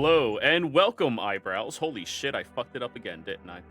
Hello and welcome, eyebrows. Holy shit, I fucked it up again, didn't I?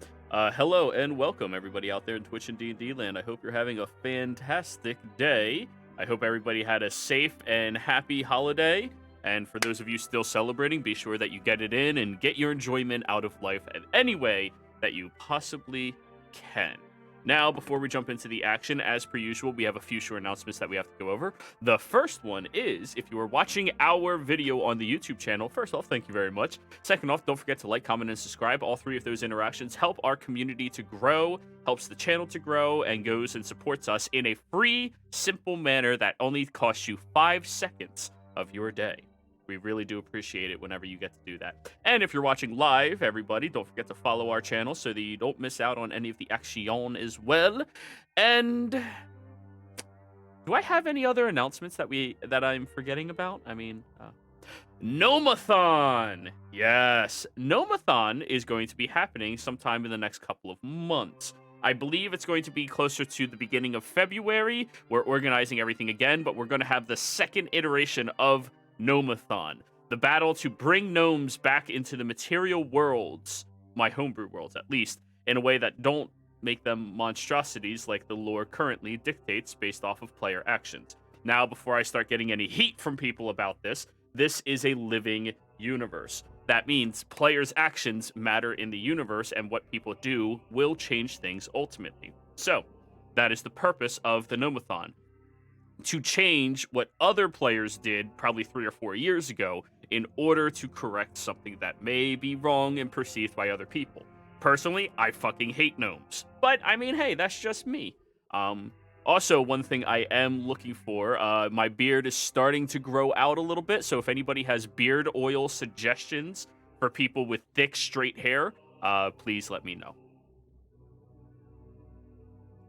Hello and welcome, everybody out there in Twitch and D&D land. I hope you're having a fantastic day. I hope everybody had a safe and happy holiday. And for those of you still celebrating, be sure that you get it in and get your enjoyment out of life in any way that you possibly can. Now, before we jump into the action, as per usual, we have a few short announcements that we have to go over. The first one is, if you are watching our video on the YouTube channel, first off, thank you very much. Second off, don't forget to like, comment, and subscribe. All three of those interactions help our community to grow, helps the channel to grow, and goes and supports us in a free, simple manner that only costs you 5 seconds of your day. We really do appreciate it whenever you get to do that. And if you're watching live, everybody, don't forget to follow our channel so that you don't miss out on any of the action as well. And do I have any other announcements that I'm forgetting about? I mean, Nomathon! Yes, Nomathon is going to be happening sometime in the next couple of months. I believe it's going to be closer to the beginning of February. We're organizing everything again, but we're going to have the second iteration of Nomathon, the battle to bring gnomes back into the material worlds, my homebrew worlds at least, in a way that don't make them monstrosities like the lore currently dictates based off of player actions. Now, before I start getting any heat from people about this is a living universe. That means players' actions matter in the universe, and what people do will change things ultimately. So, that is the purpose of the Nomathon. To change what other players did probably 3 or 4 years ago in order to correct something that may be wrong and perceived by other people. Personally, I fucking hate gnomes. But, I mean, hey, that's just me. Also, one thing I am looking for, my beard is starting to grow out a little bit, so if anybody has beard oil suggestions for people with thick, straight hair, please let me know.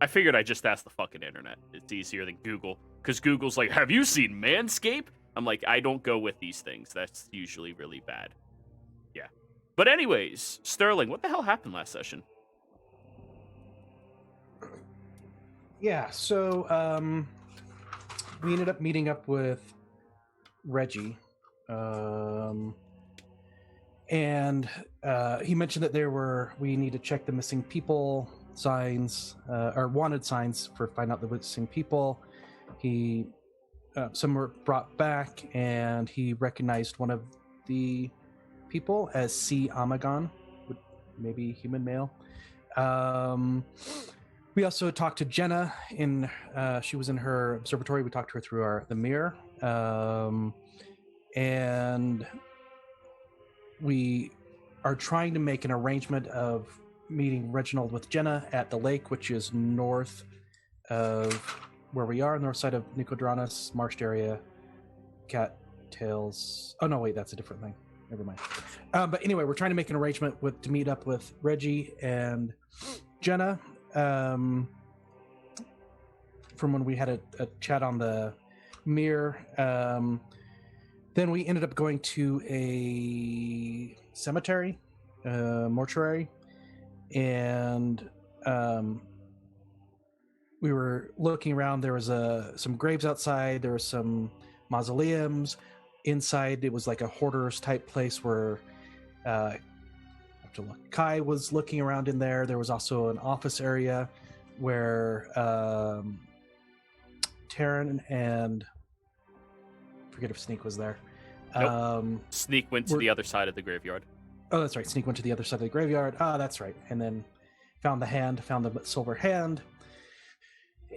I figured I'd just ask the fucking internet. It's easier than Google. Because Google's like, have you seen Manscaped? I'm like, I don't go with these things. That's usually really bad. Yeah. But anyways, Sterling, what the hell happened last session? Yeah, so we ended up meeting up with Reggie. And he mentioned that we need to check the missing people signs, or wanted signs for find out the missing people. Some were brought back, and he recognized one of the people as C. Amagon, maybe human male. We also talked to Jenna. She was in her observatory. We talked to her through the mirror, and we are trying to make an arrangement of meeting Reginald with Jenna at the lake, which is north of where we are, north side of Nicodranas, marshed area, cattails. Oh no, wait, that's a different thing. Never mind. But anyway, we're trying to make an arrangement to meet up with Reggie and Jenna. From when we had a chat on the mirror. Then we ended up going to a cemetery, mortuary, and we were looking around. There was some graves outside. There were some mausoleums. Inside, it was like a hoarder's type place where I have to look. Kai was looking around in there. There was also an office area where Taryn and I forget if Sneak was there. Nope. Sneak went to the other side of the graveyard. Oh, that's right. Sneak went to the other side of the graveyard. Ah, that's right. And then found the silver hand.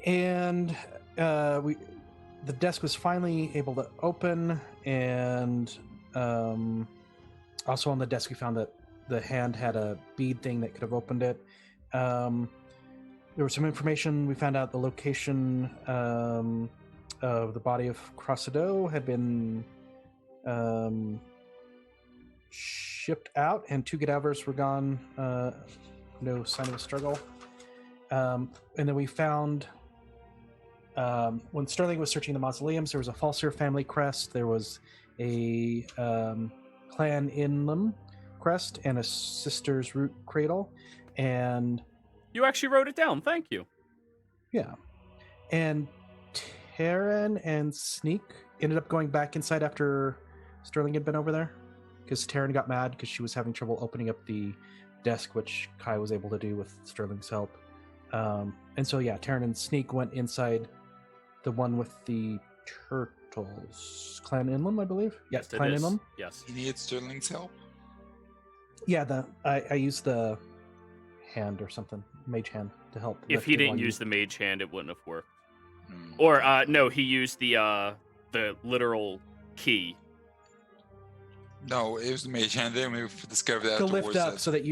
And the desk was finally able to open, and also on the desk we found that the hand had a bead thing that could have opened it. There was some information. We found out the location of the body of Crosado had been shipped out, and 2 cadavers were gone. No sign of a struggle. And then we found, when Sterling was searching the mausoleums, there was a Falser family crest. There was a Clan Inlam crest and a Sister's Root cradle. And you actually wrote it down. Thank you. Yeah. And Taryn and Sneak ended up going back inside after Sterling had been over there. because Taryn got mad because she was having trouble opening up the desk, which Kai was able to do with Sterling's help. And so, yeah, Taryn and Sneak went inside the one with the turtles. Clan Inlam, I believe? Yes, Clan it is. Inlam? Yes. You need Sterling's help? Yeah, I used the hand or something, mage hand, to help. If lift he it didn't while use the mage hand, it wouldn't have worked. Hmm. Or no, he used the literal key. No, it was the mage hand. Then we discovered to lift afterwards. up so that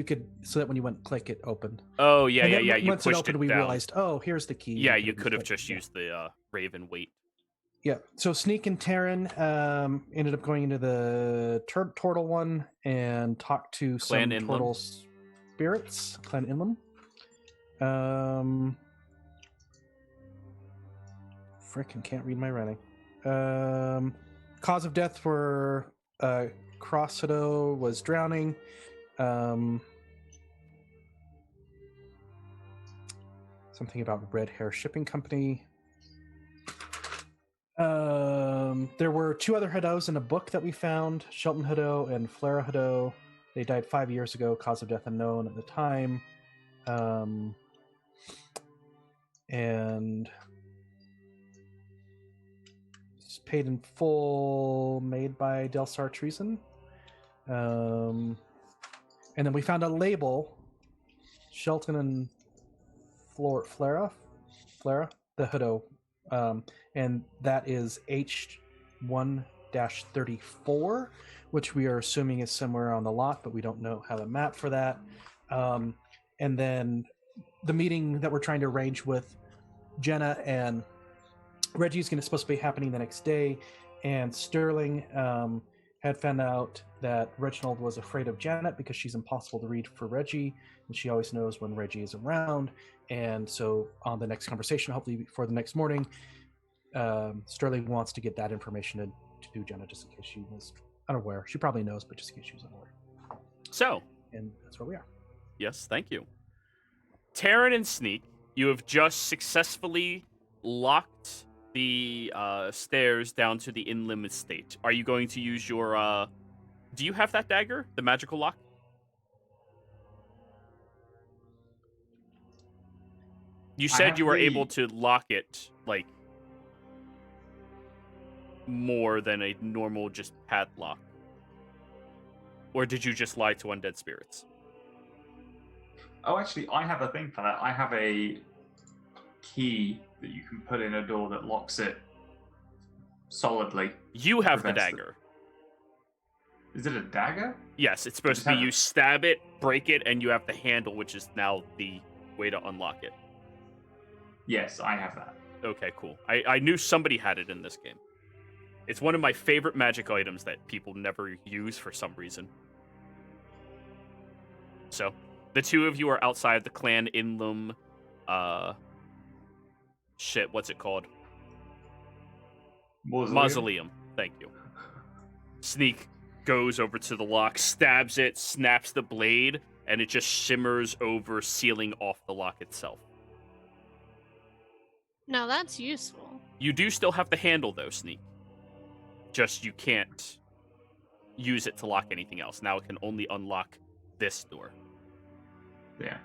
when you went click, it opened. Oh yeah, And yeah, then yeah. You once it pushed opened, it we down. realized, oh, here's the key. Yeah, you could have click. just Yeah. used the raven weight. Yeah. So Sneak and Taryn ended up going into the turtle one and talked to Clan some Inlam. turtle spirits. Clan Inlam. Frickin' can't read my writing. Cause of death for Crossado was drowning. Something about Red Hair Shipping Company. There were 2 other Hados in a book that we found, Shelton Hado and Flara Hado. They died 5 years ago, cause of death unknown at the time. And paid in full, made by Delstar Treason. And then we found a label, Shelton and Flara, the Hado, and that is H1-34, which we are assuming is somewhere on the lot, but we don't know how to map for that. And then the meeting that we're trying to arrange with Jenna and Reggie is supposed to be happening the next day, and Sterling had found out that Reginald was afraid of Janet because she's impossible to read for Reggie, and she always knows when Reggie is around. And so on the next conversation, hopefully before the next morning, Sterling wants to get that information to Jenna just in case she was unaware. She probably knows, but just in case she was unaware. So, and that's where we are. Yes, thank you. Taryn and Sneak, you have just successfully locked the stairs down to the Inland Estate. Are you going to use your... do you have that dagger? The magical lock? You said you were able to lock it, like, more than a normal just padlock. Or did you just lie to undead spirits? Oh, actually, I have a thing for that. I have a key that you can put in a door that locks it solidly. You have the dagger. Is it a dagger? Yes, it's supposed to be you stab it, break it, and you have the handle, which is now the way to unlock it. Yes, I have that. Okay, cool. I knew somebody had it in this game. It's one of my favorite magic items that people never use for some reason. So, the 2 of you are outside the Clan Inlam, what's it called? Mausoleum. Thank you. Sneak goes over to the lock, stabs it, snaps the blade, and it just shimmers over, sealing off the lock itself. Now that's useful. You do still have the handle, though, Sneak. Just you can't use it to lock anything else. Now it can only unlock this door. Yeah.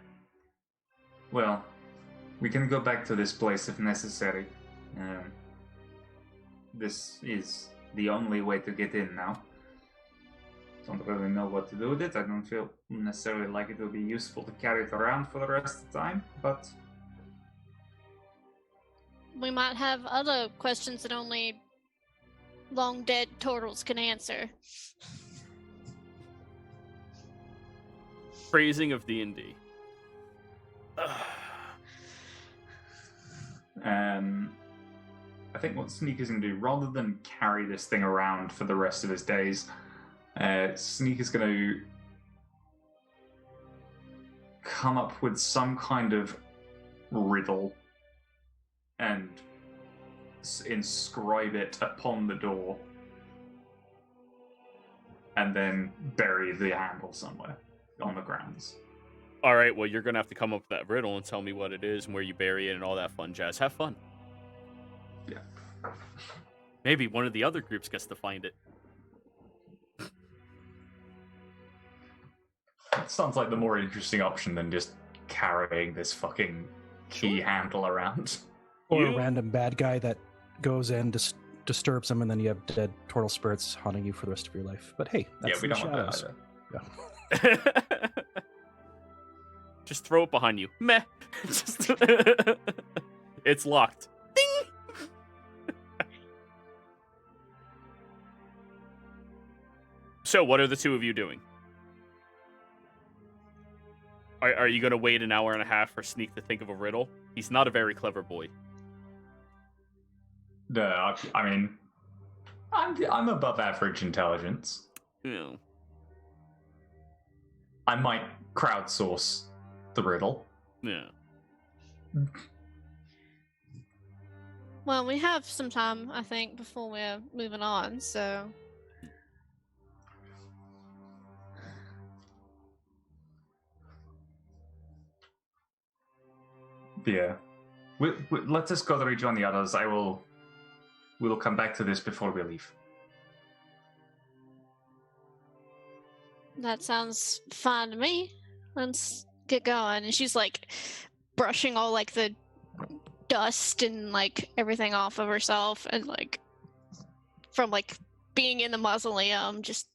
Well, we can go back to this place if necessary. This is the only way to get in now. Don't really know what to do with it. I don't feel necessarily like it will be useful to carry it around for the rest of the time, but... We might have other questions that only long dead turtles can answer. Phrasing of D&D. I think what Sneak is going to do, rather than carry this thing around for the rest of his days, Sneak is going to come up with some kind of riddle and inscribe it upon the door, and then bury the handle somewhere on the grounds. All right, well, you're going to have to come up with that riddle and tell me what it is and where you bury it and all that fun jazz. Have fun. Yeah. Maybe one of the other groups gets to find it. That sounds like the more interesting option than just carrying this fucking key handle around. Or a You- random bad guy that goes in, disturbs them, and then you have dead turtle spirits haunting you for the rest of your life. But hey, that's Yeah, we the don't want that shadows. either. Yeah. Just throw it behind you. Meh. Just it's locked. Ding! So, what are the two of you doing? Are you going to wait an hour and a half for Sneak to think of a riddle? He's not a very clever boy. No, I mean, I'm above average intelligence. Yeah. I might crowdsource the riddle. Yeah. Well, we have some time, I think, before we're moving on, so. Yeah. Let's just go to rejoin the others. We'll come back to this before we leave. That sounds fine to me. Let's get going. And she's like brushing all like the dust and like everything off of herself and like from like being in the mausoleum, just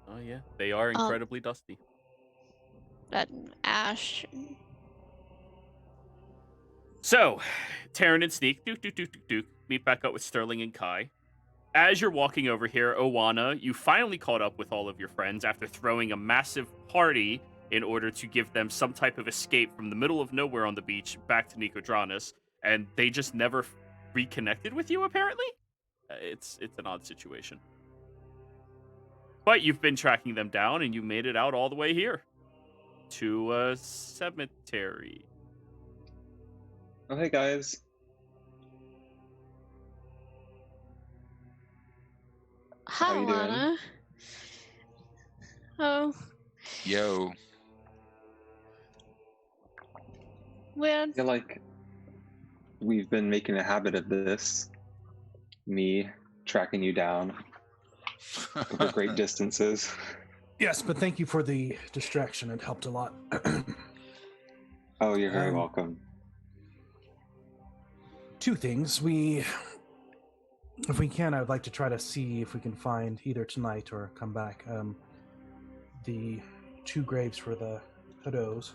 Oh, yeah. They are incredibly dusty. that ash. So, Taryn and Sneak, meet back up with Sterling and Kai. As you're walking over here, Owana, you finally caught up with all of your friends after throwing a massive party in order to give them some type of escape from the middle of nowhere on the beach back to Nicodranas, and they just never reconnected with you, apparently? It's an odd situation. But you've been tracking them down, and you made it out all the way here. To a cemetery. Oh, hey guys. Hi, How you doing? Lana. Oh, Yo. we're I feel like we've been making a habit of this. Me tracking you down over great distances. Yes, but thank you for the distraction. It helped a lot. Oh, you're very Um, welcome. Two things. If we can, I would like to try to see if we can find either tonight or come back the two graves for the Hados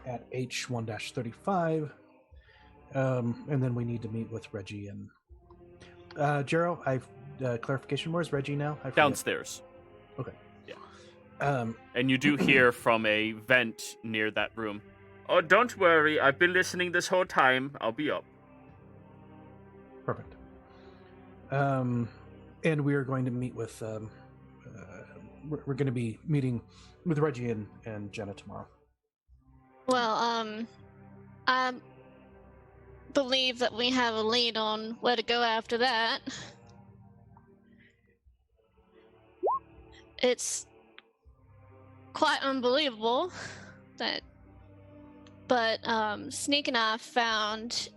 at H1-35. And then we need to meet with Reggie and Jero. I've clarification. Where's Reggie now? I forget. Downstairs. Okay. Yeah. And you do hear from a vent near that room. Oh, don't worry. I've been listening this whole time. I'll be up. Perfect. And we are going to meet with. We're going to be meeting with Reggie and Jenna tomorrow. well, I believe that we have a lead on where to go after that. It's quite unbelievable that, but Sneak and I found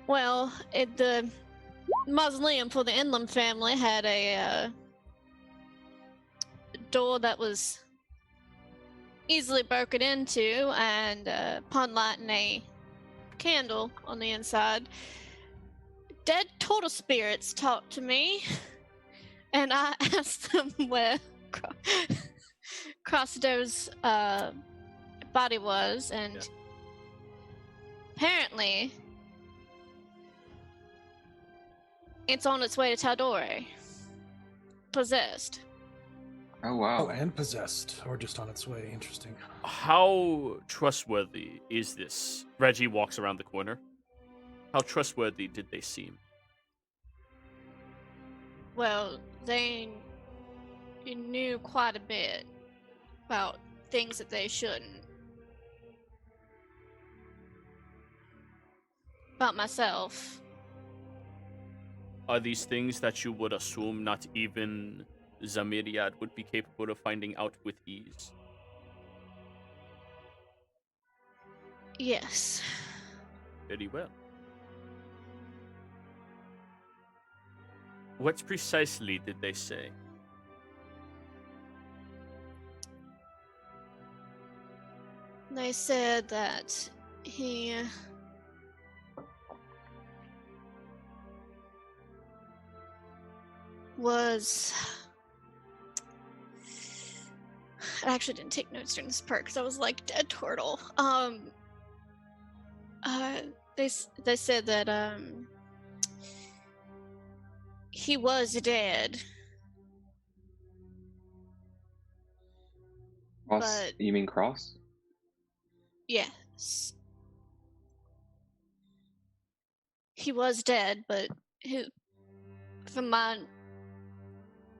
the mausoleum for the Inland family had a door that was easily broken into, and upon lighting a candle on the inside, dead turtle spirits talked to me, and I asked them where Crossado's body was, and apparently it's on its way to Taldore, possessed. Oh wow. Oh, and possessed, or just on its way. Interesting. How trustworthy is this? Reggie walks around the corner. How trustworthy did they seem? Well, they knew quite a bit about things that they shouldn't. About myself. Are these things that you would assume not even Zamiriad would be capable of finding out with ease? Yes. Very well. What precisely did they say? They said that he was. I actually didn't take notes during this part because I was like dead turtle. They said that he was dead, Cross? but You mean Cross? yes, he was dead. But from my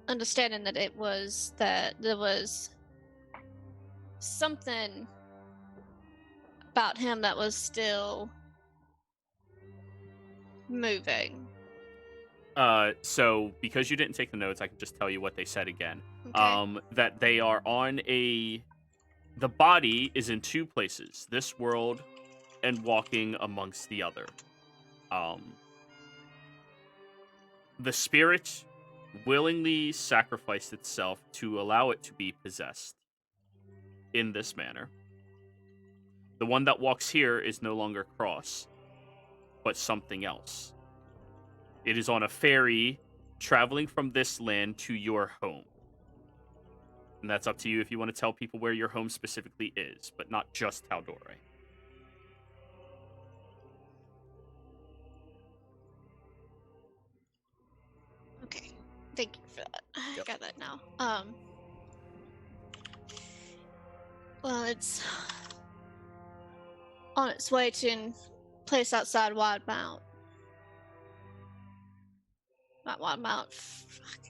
understanding, that there was something about him that was still moving. So because you didn't take the notes, I can just tell you what they said again. Okay. That they are on the body is in two places, this world and walking amongst the other. The spirit willingly sacrificed itself to allow it to be possessed in this manner. The one that walks here is no longer Cross, but something else. It is on a ferry traveling from this land to your home. And that's up to you if you want to tell people where your home specifically is, but not just Taldore. Okay. Thank you for that. I Yep. got that now. Well, it's on its way to a place outside Wide Mount. Not Wide Mount. Fuck.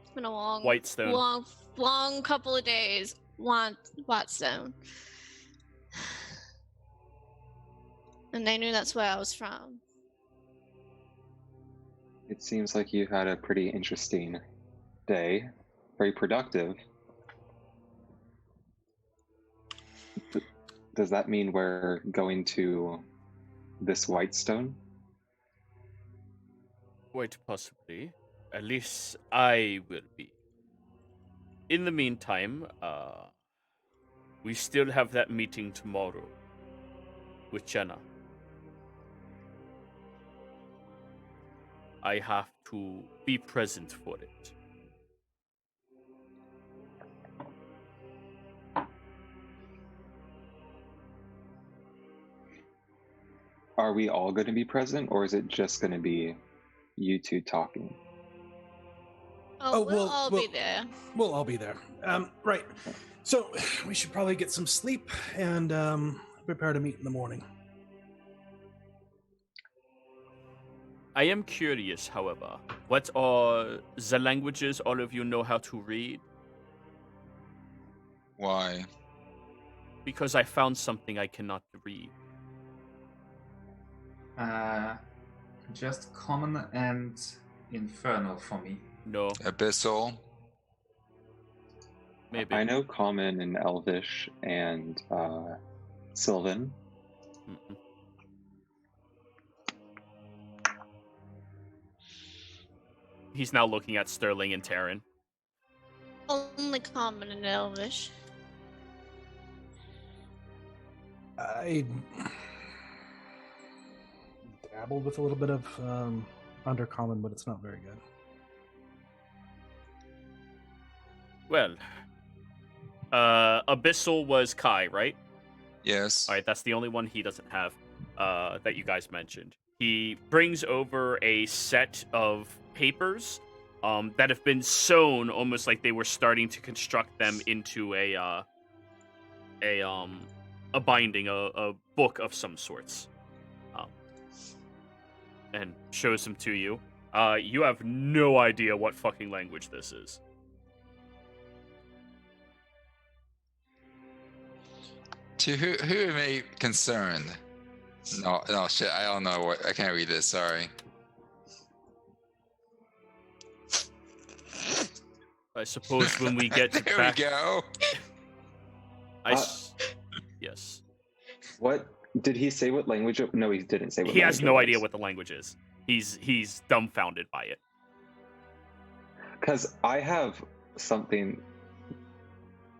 It's been a Whitestone. long couple of days. Whitestone. And they knew that's where I was from. It seems like you had a pretty interesting day. Very productive. Does that mean we're going to this Whitestone? Quite possibly. At least I will be. In the meantime, we still have that meeting tomorrow with Jenna. I have to be present for it. Are we all going to be present, or is it just going to be you two talking? Oh, we'll all be there. We'll all be there. Right. So we should probably get some sleep and prepare to meet in the morning. I am curious, however, what are the languages all of you know how to read? Why? Because I found something I cannot read. Just common and infernal for me. No, Abyssal? maybe. I know Common and Elvish and Sylvan. Mm-mm. He's now looking at Sterling and Taryn. Only common and Elvish. I dabbled with a little bit of Undercommon, but it's not very good. Well, Abyssal was Kai, right? Yes. All right, that's the only one he doesn't have that you guys mentioned. He brings over a set of papers that have been sewn almost like they were starting to construct them into a binding, a book of some sorts, and shows them to you. You have no idea what fucking language this is. To who am I concerned? No, shit, I don't know what. I can't read this, sorry. I suppose when we get There back... we go. Yes. What did he say? What language? No, he didn't say what. He has language no it idea was. what the language is. He's dumbfounded by it. Because I have something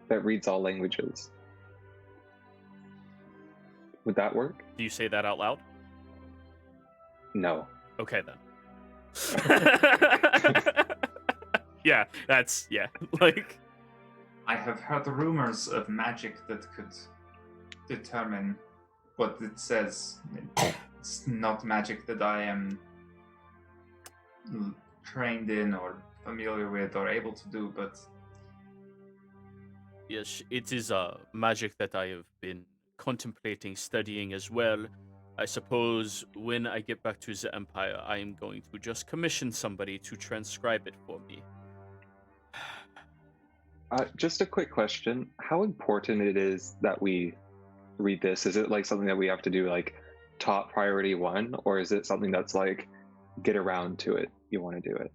that reads all languages. Would that work? Do you say that out loud? No. Okay then. Yeah, that's like I have heard rumors of magic that could determine what it says. It's not magic that I am trained in or familiar with or able to do, but yes, it is magic that I have been contemplating studying as well. I suppose when I get back to the Empire, I am going to just commission somebody to transcribe it for me. Just a quick question. How important it is that we read this? Is it like something that we have to do like top priority one, or is it something that's like get around to it, you want to do it?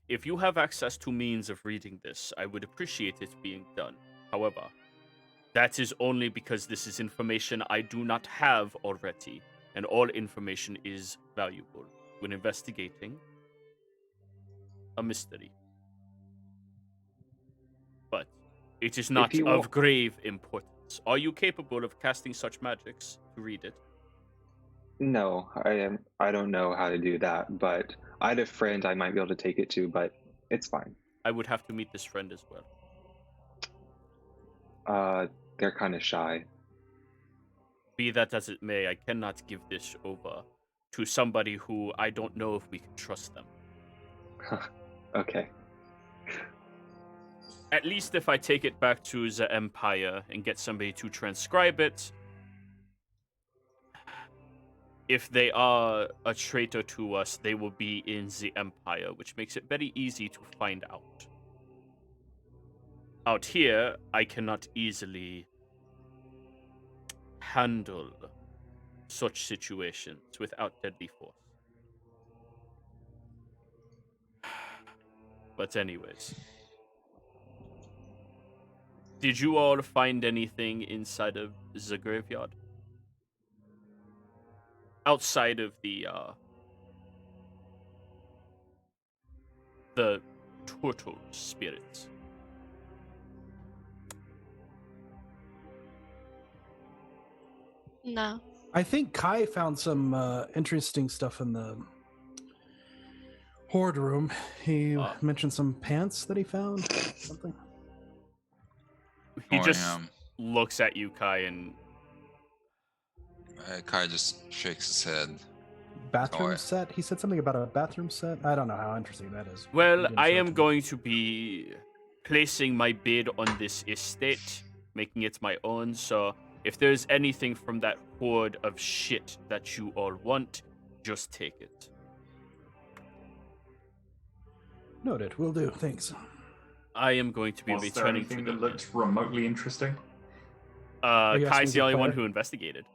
If you have access to means of reading this, I would appreciate it being done. However, that is only because this is information I do not have already, and all information is valuable when investigating a mystery. But it is not you of wa- grave importance. Are you capable of casting such magics to read it? No, I don't know how to do that, but I had a friend I might be able to take it to, but it's fine. I would have to meet this friend as well. They're kind of shy. Be that as it may, I cannot give this over to somebody who I don't know if we can trust them. Okay. At least if I take it back to the Empire and get somebody to transcribe it, if they are a traitor to us, they will be in the Empire, which makes it very easy to find out. Out here, I cannot easily handle such situations without deadly force. But anyways. Did you all find anything inside of the graveyard? Outside of the turtle spirits. No. I think Kai found some interesting stuff in the horde room. He mentioned some pants that he found. Something. He Or just him. looks at you, Kai, and Kai just shakes his head. Bathroom Oh, yeah. set? He said something about a bathroom set. I don't know how interesting that is. He well, didn't I show it am to me. going to be placing my bid on this estate, making it my own, so if there's anything from that horde of shit that you all want, just take it. Noted. Will do. Thanks. I am going to be was there returning to anything the... that looked remotely interesting? you asking Kai's the the only one player? who investigated.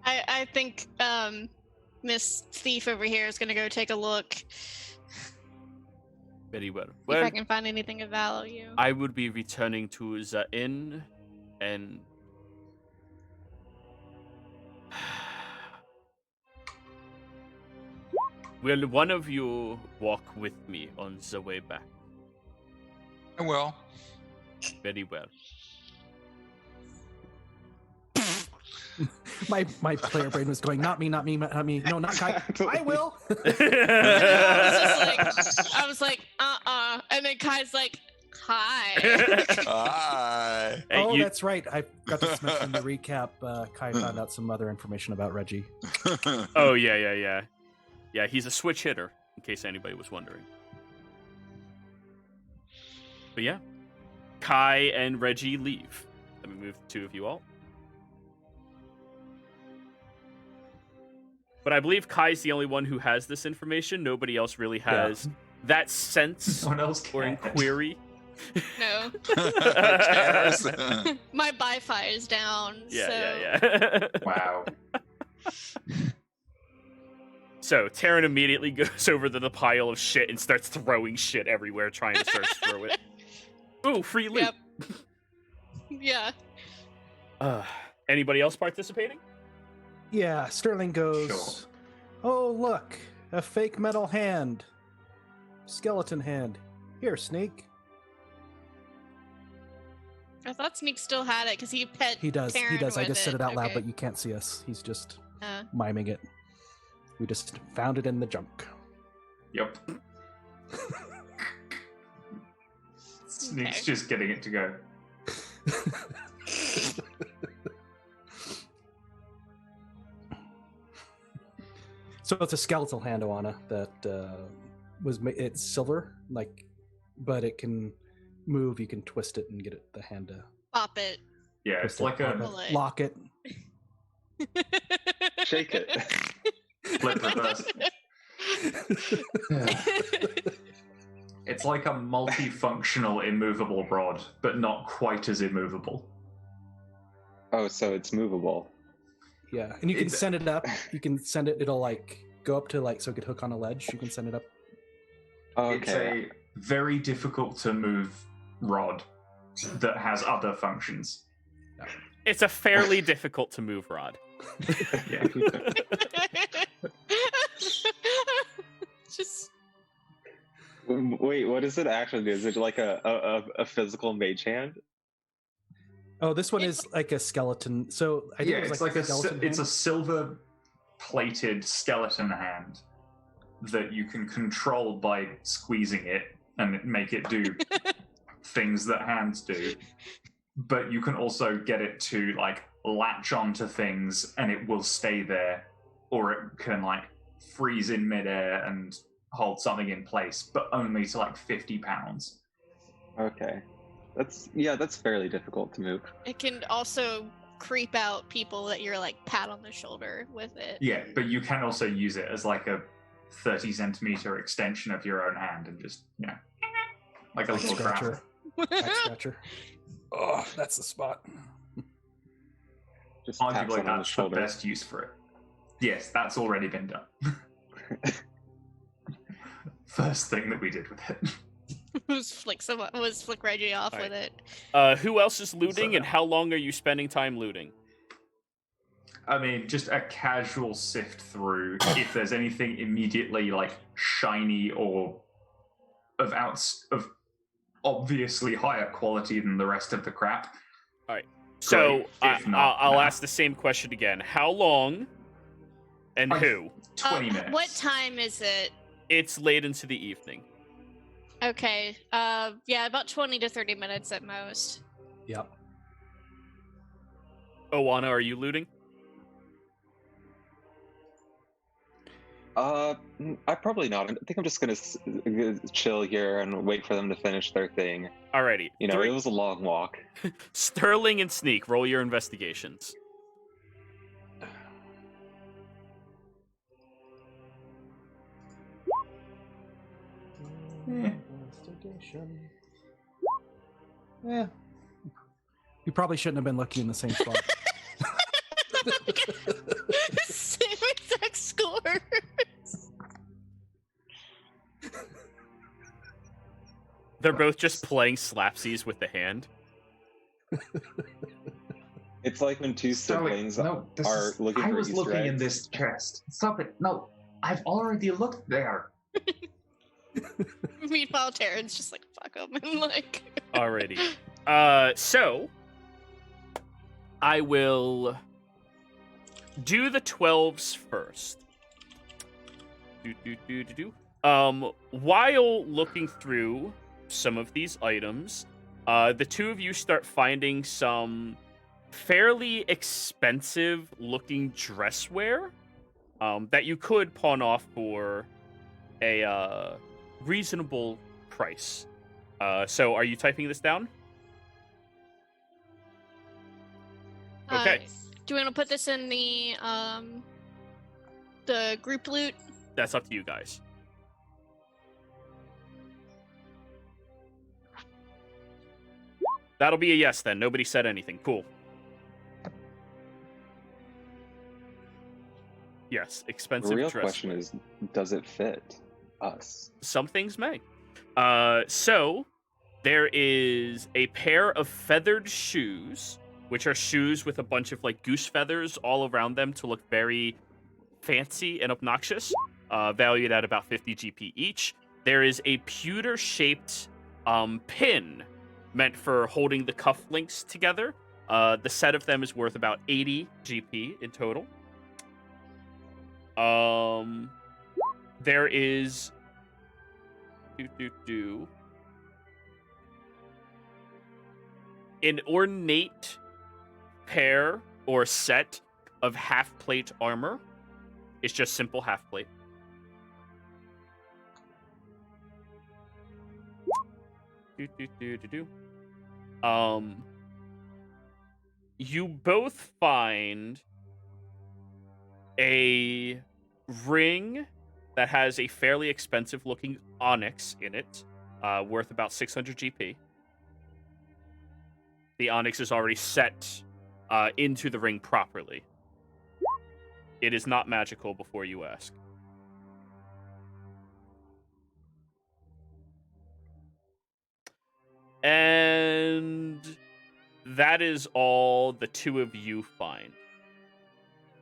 I think Miss Thief over here is gonna go take a look. Very well. See if Well, I can find anything of value. I would be returning to the inn, and will one of you walk with me on the way back? I will. Very well. My player brain was going, not me, not me, not me. No, not Kai. I will. I was like, and then Kai's like, hi. Hi. Hey, Oh, you- that's right. I got to mention in the recap. Kai found out some other information about Reggie. Oh, yeah. Yeah, he's a switch hitter, in case anybody was wondering. But yeah, Kai and Reggie leave. Let me move the two of you all. But I believe Kai's the only one who has this information. Nobody else really has that sense No one else or can. inquiry. No, Cares. my Wi-Fi is down. so... Yeah. Wow. So Taryn immediately goes over to the pile of shit and starts throwing shit everywhere, trying to search through it. Ooh, free loot. Yep. Yeah. Anybody else participating? Yeah, Sterling goes, Sure. oh, look, a fake metal hand. skeleton hand. Here, Snake. I thought Sneak still had it because he pet. He does. He Taryn does. I with just said it out loud, Okay. but you can't see us. He's just Uh, miming it. We just found it in the junk. Yep. Sneak's Okay. just getting it to go. So it's a skeletal hand, Oana, that it's silver, like, but it can move. You can twist it and get it the hand to pop it. Yeah, twist it's like pop a Pull it. lock it. Shake it. flip reverse. It's like a multifunctional immovable rod, but not quite as immovable. Oh, so it's movable. Yeah, and you can It's- send it up. You can send it. It'll like go up to like so it could hook on a ledge. You can send it up. It's Okay. a very difficult to move rod that has other functions. It's a fairly difficult to move rod. Yeah. Just Wait, what does it actually do? Is it like a physical mage hand? Oh, this one is like a skeleton. So I think Yeah, it was it's like a skeleton it's a hand. silver plated skeleton hand that you can control by squeezing it and make it do things that hands do. But you can also get it to like latch onto things and it will stay there, or it can like freeze in midair and hold something in place, but only to like 50 pounds. Okay. That's fairly difficult to move. it can also creep out people that you're like pat on the shoulder with it. Yeah, but you can also use it as like a 30 centimeter extension of your own hand and just, like a little Scratcher. grapple. Back scratcher. Oh, that's the spot. Just taps Arguably, it on the that's the shoulder. best use for it. Yes, that's already been done. First thing that we did with it. was flick Reggie off Alright. with it. Who else is looting, So- and how long are you spending time looting? I mean, just a casual sift through. If there's anything immediately like shiny or of obviously higher quality than the rest of the crap. So Great. If not, I'll nah. ask the same question again. How long and I- who? 20 minutes. What time is it? It's late into the evening. Okay. Yeah, about 20 to 30 minutes at most. Yep. Oana, are you looting? I probably not. I think I'm just gonna chill here and wait for them to finish their thing. Alrighty. You know, Three- it was a long walk. Sterling and Sneak, roll your investigations. Investigation. Yeah. You probably shouldn't have been looking in the same spot. Same exact score. They're both just playing slapsies with the hand. It's like when two siblings are looking I for was Easter looking in eggs. this chest. Stop it. No, I've already looked there. Meanwhile, Taryn's just like, fuck him. And like, Alrighty. So I will do the 12s first. While looking through some of these items, the two of you start finding some fairly expensive looking dress wear that you could pawn off for a reasonable price. So are you typing this down? Okay. Do you want to put this in the group loot? That's up to you guys. That'll be a yes then. Nobody said anything. Cool. Yes, The expensive real dress. question is, does it fit us? Some things may. So there is a pair of feathered shoes, which are shoes with a bunch of like goose feathers all around them to look very fancy and obnoxious. Valued at about 50 GP each. there is a pewter-shaped pin meant for holding the cufflinks together. The set of them is worth about 80 GP in total. There is an ornate pair or set of half-plate armor. It's just simple half-plate. You both find a ring that has a fairly expensive looking onyx in it, worth about 600 GP. The onyx is already set into the ring properly. It is not magical before you ask. And that is all the two of you find.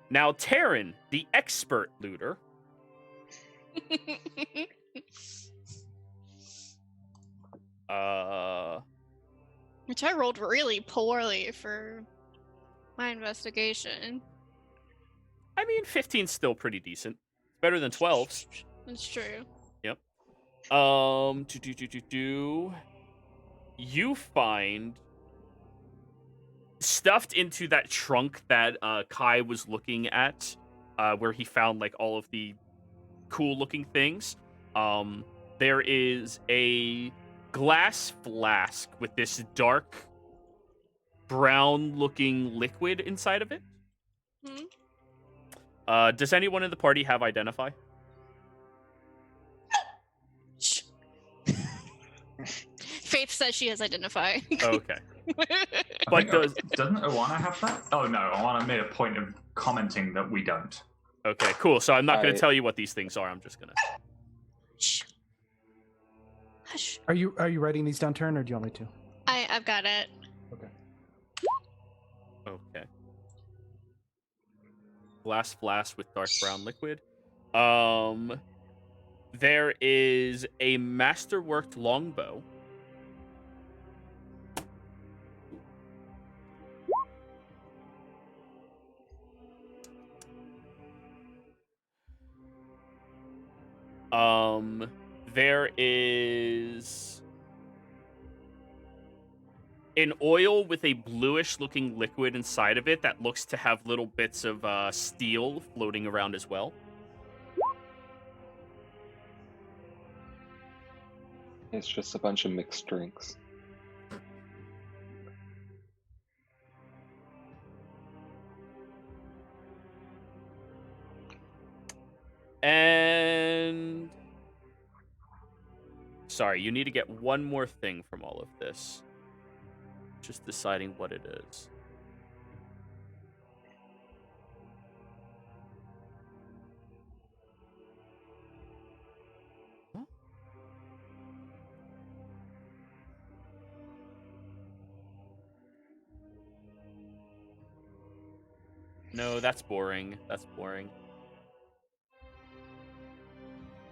Now, Taryn, the expert looter. Which I rolled really poorly for my investigation. I mean, 15's still pretty decent. Better than 12's. That's true. Yep. You find stuffed into that trunk that Kai was looking at, where he found like all of the cool looking things. There is a glass flask with this dark brown looking liquid inside of it. Does anyone in the party have Identify? Faith says she has Identify. Okay. But doesn't Oana have that? Oh no, Oana made a point of commenting that we don't. Okay, cool. So I'm not going to tell you what these things are. I'm just going to... Shh. Hush. Are you writing these down, Taryn, or do you want me to? I've got it. Okay. Okay. Glass flask with dark brown liquid. There is a masterworked longbow. There is an oil with a bluish looking liquid inside of it that looks to have little bits of steel floating around as well. It's just a bunch of mixed drinks. And sorry, you need to get one more thing from all of this. Just deciding what it is. Huh? No, that's boring. That's boring.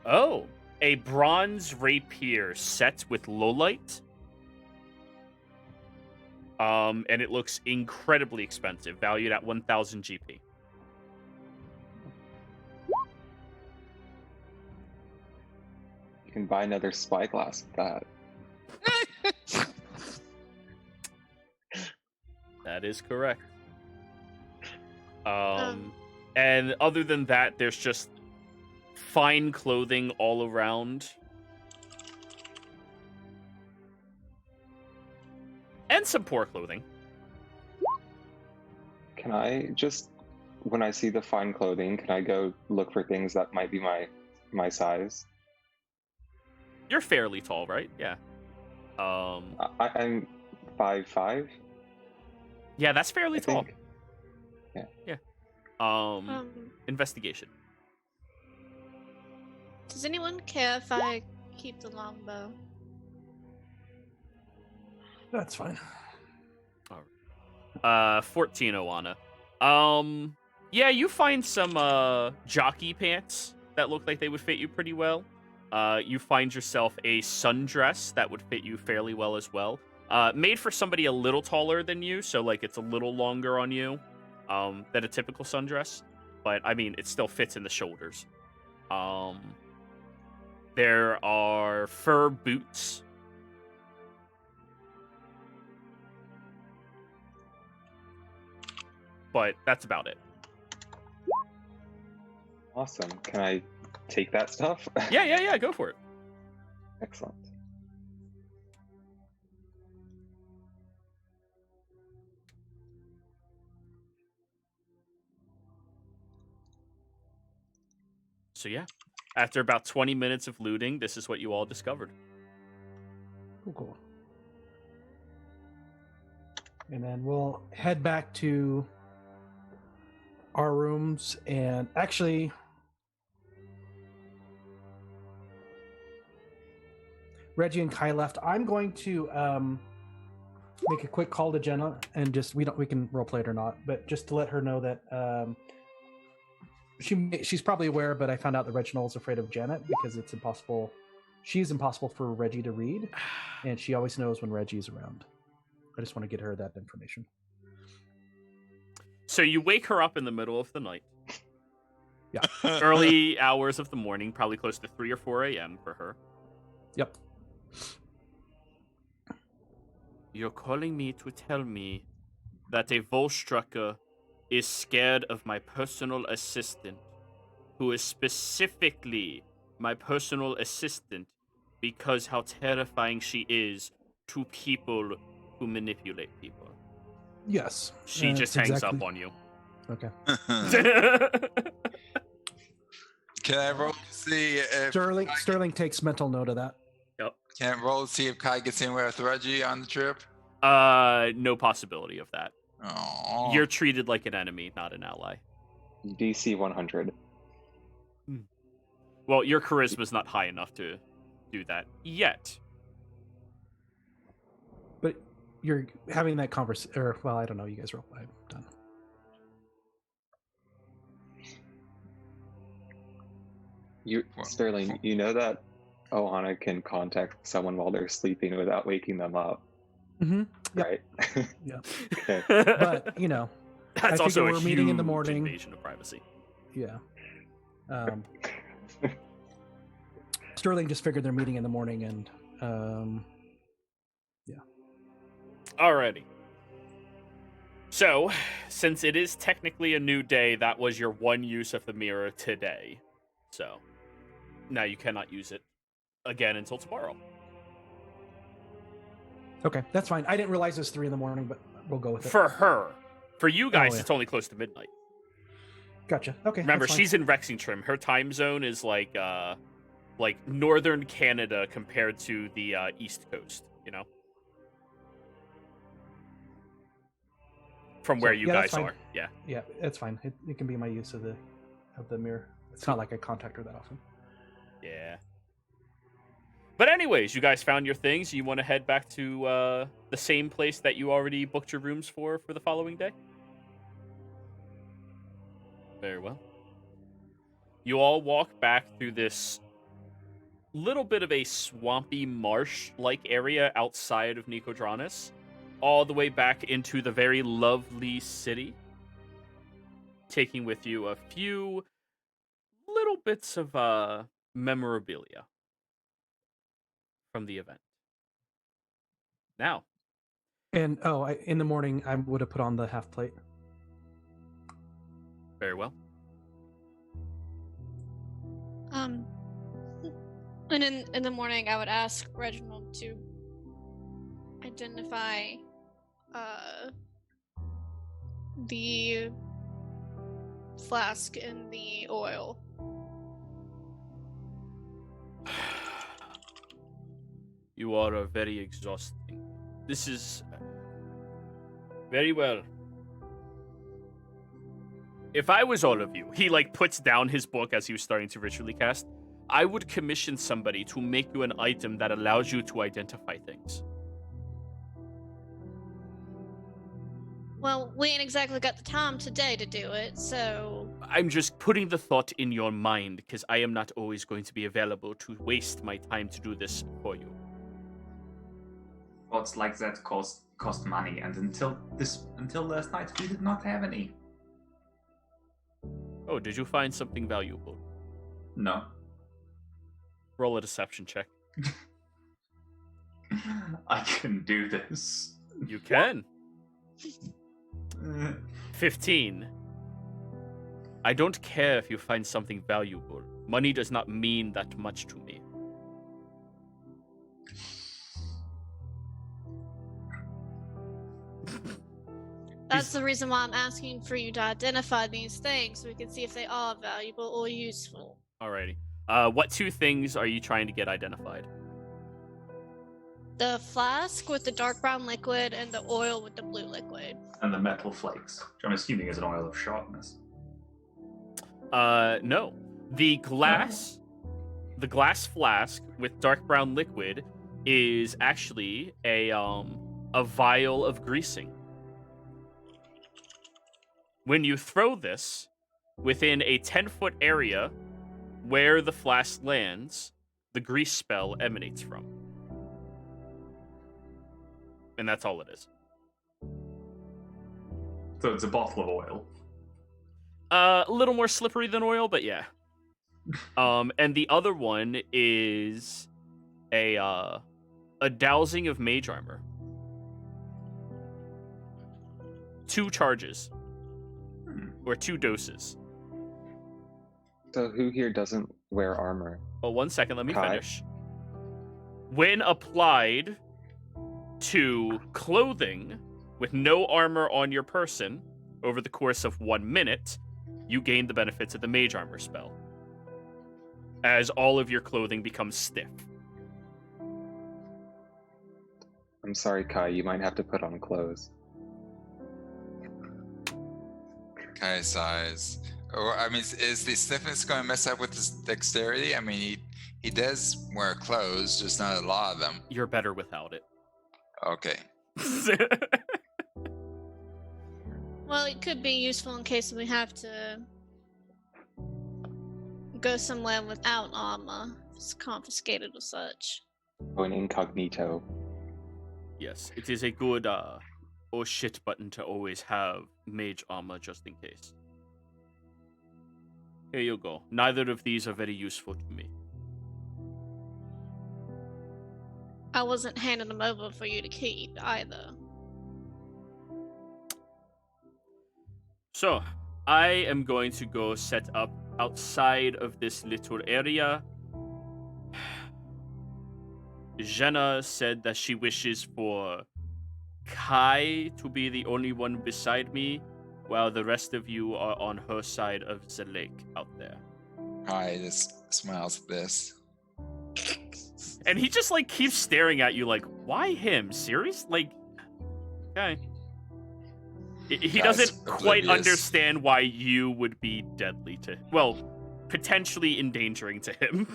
Oh, a bronze rapier set with lowlight. And it looks incredibly expensive, valued at 1,000 GP. You can buy another spyglass with that. That is correct. And other than that, there's just fine clothing all around. And some poor clothing. Can I just, when I see the fine clothing, can I go look for things that might be my size? You're fairly tall, right? Yeah. I'm 5'5". Yeah, that's fairly I tall. think. Yeah. Investigation. Does anyone care if I keep the longbow? That's fine. 14, Oana. Yeah, you find some jockey pants that look like they would fit you pretty well. you find yourself a sundress that would fit you fairly well as well. Made for somebody a little taller than you, so like it's a little longer on you than a typical sundress. But I mean, it still fits in the shoulders. There are fur boots. But that's about it. Awesome. Can I take that stuff? Yeah, go for it. Excellent. So yeah, after about 20 minutes of looting, this is what you all discovered. Cool. And then we'll head back to our rooms, and actually Reggie and Kai left. I'm going to make a quick call to Jenna, and just we can roleplay it or not, but just to let her know that she's probably aware, but I found out that Reginald's afraid of Janet because it's impossible. She's impossible for Reggie to read, and she always knows when Reggie's around. I just want to get her that information. So you wake her up in the middle of the night. Yeah. Early hours of the morning, probably close to 3 or 4 a.m. for her. Yep. You're calling me to tell me that a Volstrucker is scared of my personal assistant, who is specifically my personal assistant because how terrifying she is to people who manipulate people. Yes. She just hangs up on you. Okay. Can I roll to see if Sterling takes mental note of that. Can I roll to see if Kai gets anywhere with Reggie on the trip? No possibility of that. Oh, You're treated like an enemy, not an ally. DC 100. Well, your charisma's not high enough to do that yet. But you're having that conversation, or well, I don't know. You guys roll. I'm done. Sterling, you know that Ohana can contact someone while they're sleeping without waking them up, Mm-hmm. right? Yeah. Okay. But That's I also figure a we're meeting in the huge morning. invasion of privacy. Yeah. Sterling just figured they're meeting in the morning, and yeah. Alrighty. So, since it is technically a new day, that was your one use of the mirror today. So, now you cannot use it again until tomorrow. Okay, that's fine. I didn't realize it was 3 a.m, but we'll go with it. For her. For you guys, yeah. it's only close to midnight. Gotcha. Okay. Remember, that's fine. she's in Rexingtrim. Her time zone is like northern Canada compared to the East Coast, From where you that's guys fine. are. Yeah. Yeah, that's fine. It can be my use of the mirror. It's not like I contact her that often. Yeah. But anyways, you guys found your things. You want to head back to the same place that you already booked your rooms for the following day? Very well. You all walk back through this little bit of a swampy marsh-like area outside of Nicodranas, all the way back into the very lovely city, taking with you a few little bits of memorabilia from the event. Now. And in the morning, I would have put on the half plate. Very well. And in the morning, I would ask Reginald to identify the flask and the oil. You are very exhausting. This is very well. If I was all of you, he puts down his book as he was starting to ritually cast. I would commission somebody to make you an item that allows you to identify things. Well, we ain't exactly got the time today to do it, so I'm just putting the thought in your mind, because I am not always going to be available to waste my time to do this for you. Thoughts like that cost money, and until last night we did not have any. Oh, did you find something valuable? No. Roll a deception check. I can do this. You can. Uh, 15. I don't care if you find something valuable. Money does not mean that much to me. That's the reason why I'm asking for you to identify these things so we can see if they are valuable or useful. Alrighty. What two things are you trying to get identified? The flask with the dark brown liquid and the oil with the blue liquid. and the metal flakes, which I'm assuming is an oil of sharpness. No. The glass flask with dark brown liquid is actually a vial of greasing. When you throw this within a 10-foot area where the flask lands, the grease spell emanates from. And that's all it is. So it's a bottle of oil. A little more slippery than oil, but yeah. And the other one is a dowsing of mage armor. 2 charges. Or 2 doses. So who here doesn't wear armor? Well, 1 second, let me Kai? finish. When applied to clothing with no armor on your person over the course of 1 minute, you gain the benefits of the mage armor spell, as all of your clothing becomes stiff. I'm sorry, Kai, you might have to put on clothes. Kai size. Or I mean, is the stiffness going to mess up with his dexterity? I mean, he does wear clothes, just not a lot of them. You're better without it. Okay. Well, it could be useful in case we have to go somewhere without armor. If it's confiscated or such. Oh, an incognito. Yes, it is a good oh shit button to always have mage armor just in case. Here you go. Neither of these are very useful to me. I wasn't handing them over for you to keep either. So, I am going to go set up outside of this little area. Jenna said that she wishes for Kai to be the only one beside me, while the rest of you are on her side of the lake out there. Kai just smiles at this. And he just, like, keeps staring at you like, why him? Serious? Like, okay. He Guy's doesn't quite oblivious. understand why you would be deadly to... Well, potentially endangering to him.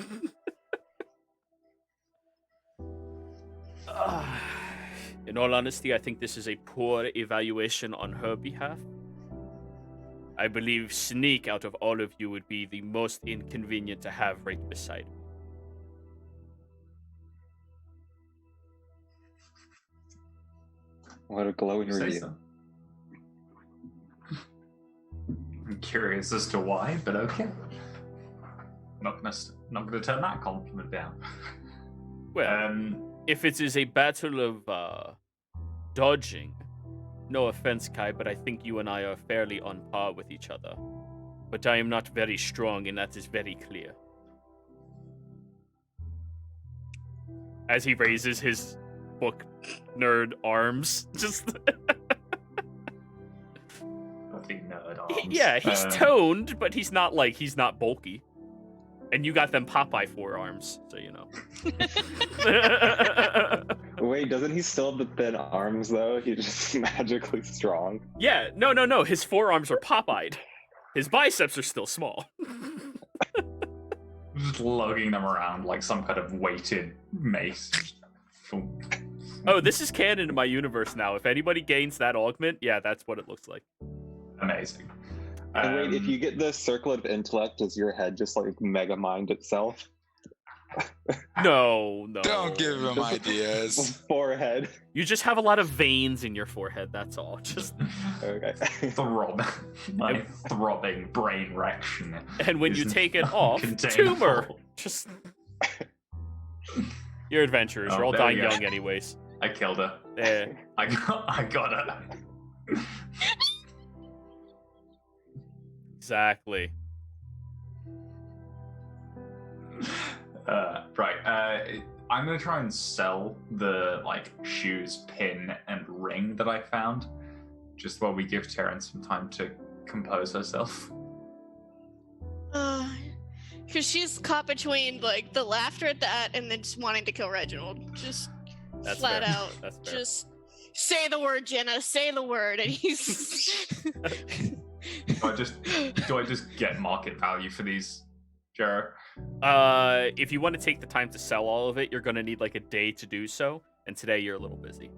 In all honesty, I think this is a poor evaluation on her behalf. I believe Sneak, out of all of you, would be the most inconvenient to have right beside me. What a glowing Say review. so. I'm curious as to why, but okay. Not gonna turn that compliment down. Well, if it is a battle of dodging, no offense, Kai, but I think you and I are fairly on par with each other. But I am not very strong, and that is very clear. As he raises his book nerd arms, just Fucking nerd arms. yeah, he's toned, but he's not bulky. And you got them Popeye forearms, so you know. Wait, doesn't he still have the thin arms though? He's just magically strong. Yeah, no. His forearms are Popeyed. His biceps are still small. Just lugging them around like some kind of weighted mace. Oh, this is canon in my universe now. If anybody gains that augment, yeah, that's what it looks like. Amazing. And wait, if you get the circle of intellect, does your head just like mega mind itself? No. Don't give him ideas. Forehead. You just have a lot of veins in your forehead, that's all. Just Okay. My throbbing brain erection. And when you is take it off, uncontainable. tumor. Just You're adventurers. You're all there we dying go. young anyways. I killed her. Eh. I got her. Exactly. Right. I'm gonna try and sell the shoes, pin, and ring that I found, just while we give Taryn some time to compose herself. Because she's caught between the laughter at that and then just wanting to kill Reginald. Just That's flat fair. out. That's fair. Just say the word, Jenna. Say the word, and he's. Do I just get market value for these, Jero? If you want to take the time to sell all of it, you're gonna need a day to do so, and today you're a little busy.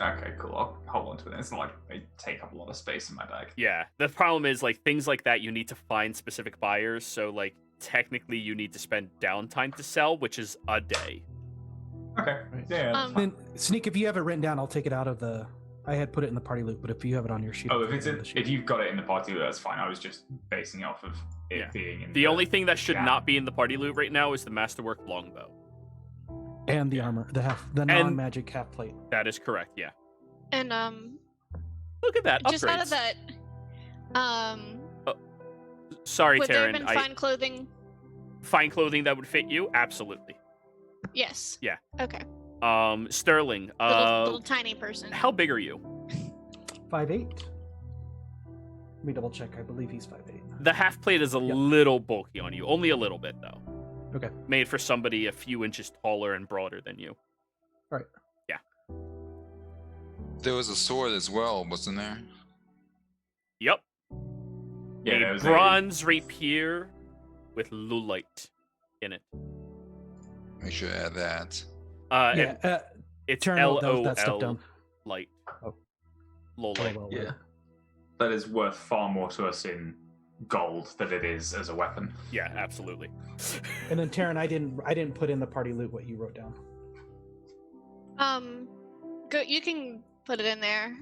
Okay, cool. I'll hold on to it. It's not like they take up a lot of space in my bag. Yeah, the problem is things like that you need to find specific buyers, so technically you need to spend downtime to sell, which is a day. Okay. Right. Yeah. that's fine. Then Sneak, if you have it written down, I'll take it out of the. I had put it in the party loop, but if you have it on your sheet, Oh, I'll if put it's it on the sheet. if you've got it in the party, that's fine. I was just basing it off of it Yeah. being in The only thing that should chat. not be in the party loot right now is the masterwork longbow. And the armor, the non-magic half plate. That is correct. Yeah. And Look at that. just out of Upgrades. that, Sorry, would there Taryn. have been fine clothing? Fine clothing that would fit you? Absolutely. Yes. Yeah. Okay. Sterling. Little tiny person. How big are you? 5'8". Let me double check. I believe he's 5'8". The half plate is a Yep. little bulky on you. Only a little bit, though. Okay. Made for somebody a few inches taller and broader than you. All right. There was a sword as well, wasn't there? Yep. Yeah, there A was bronze rapier with lulite in it. Make sure to add that. And Yeah. it's Turn all that stuff LOL down. light. Oh. Lolite. well, Yeah. That is worth far more to us in gold than it is as a weapon. Yeah, absolutely. And then Taryn, I didn't put in the party loot what you wrote down. Go. You can put it in there.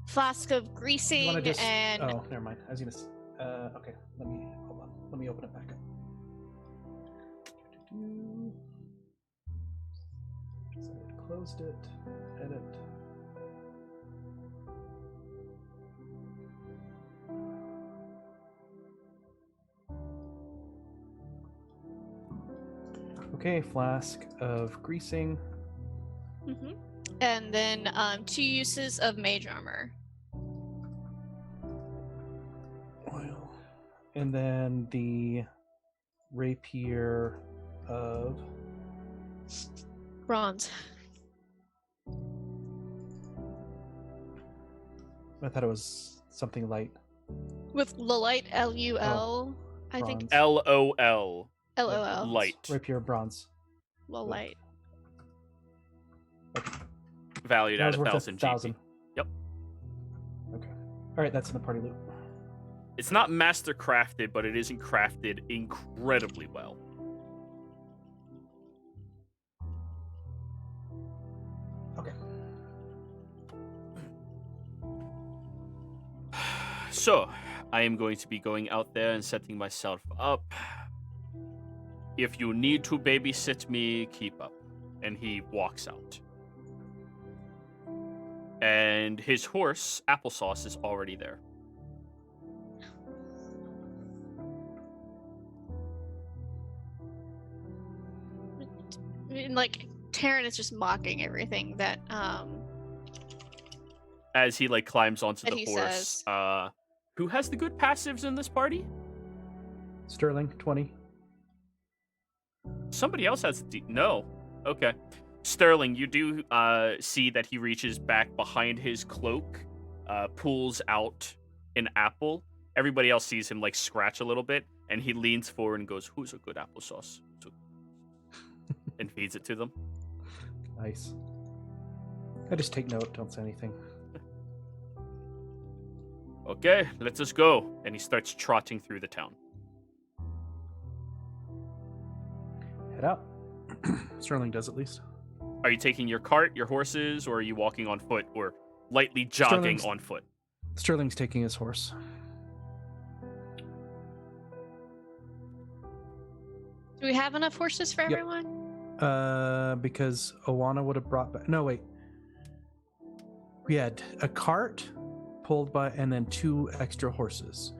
Flask of You greasing want to just? and Oh, never mind. I was gonna. Okay. Hold on. Let me open it back up. So I closed it. Edit. Okay, flask of greasing. Mhm. And then 2 uses of mage armor. Oil. And then the rapier of Bronze. I thought it was something light. With Lulite, Lul. I think Bronze. LOL. LOL. Light. Rapier of bronze. Lulite. Valued That at was worth 1,000 GP. Yep. Okay. All right, that's in the party loop. It's not master crafted, but it isn't crafted incredibly well. Okay. So, I am going to be going out there and setting myself up. If you need to babysit me, keep up. And he walks out. And his horse, Applesauce, is already there. And, Taryn is just mocking everything that As he climbs onto That the he horse. says. Who has the good passives in this party? Sterling 20. Somebody else has no. Okay. Sterling, you do see that he reaches back behind his cloak, pulls out an apple. Everybody else sees him scratch a little bit, and he leans forward and goes, "Who's a good applesauce?" And feeds it to them. Nice. I just take note. Don't say anything. Okay, let us go. And he starts trotting through the town. Head out. Sterling does at least. Are you taking your cart, your horses, or are you walking on foot, or lightly jogging Sterling's- on foot? Sterling's taking his horse. Do we have enough horses for Yep. everyone? Because Owana would have brought back. No, wait. We had a cart pulled by, and then 2 extra horses.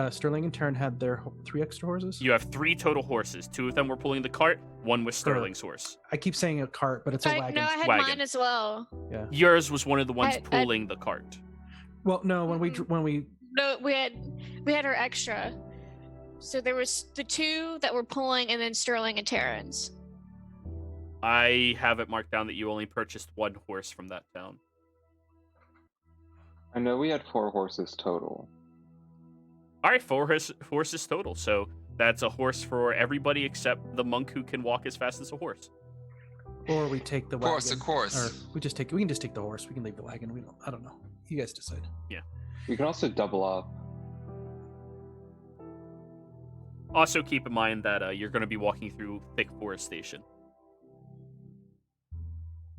Sterling and Taryn had their 3 extra horses. You have 3 total horses. 2 of them were pulling the cart. 1 was Sterling's horse. I keep saying a cart, but it's a wagon. No, I had Wagon. mine as well. Yeah. Yours was one of the ones I- pulling the cart. Well, no, when we No, we had our extra. So there was the 2 that were pulling, and then Sterling and Terrence. I have it marked down that you only purchased 1 horse from that town. I know we had 4 horses total. All right, 4 horses total. So that's a horse for everybody except the monk who can walk as fast as a horse. or we take the wagon. Of course. Or we can just take the horse. We can leave the wagon. I don't know. You guys decide. We can also double up. Also, keep in mind that you're going to be walking through thick forestation.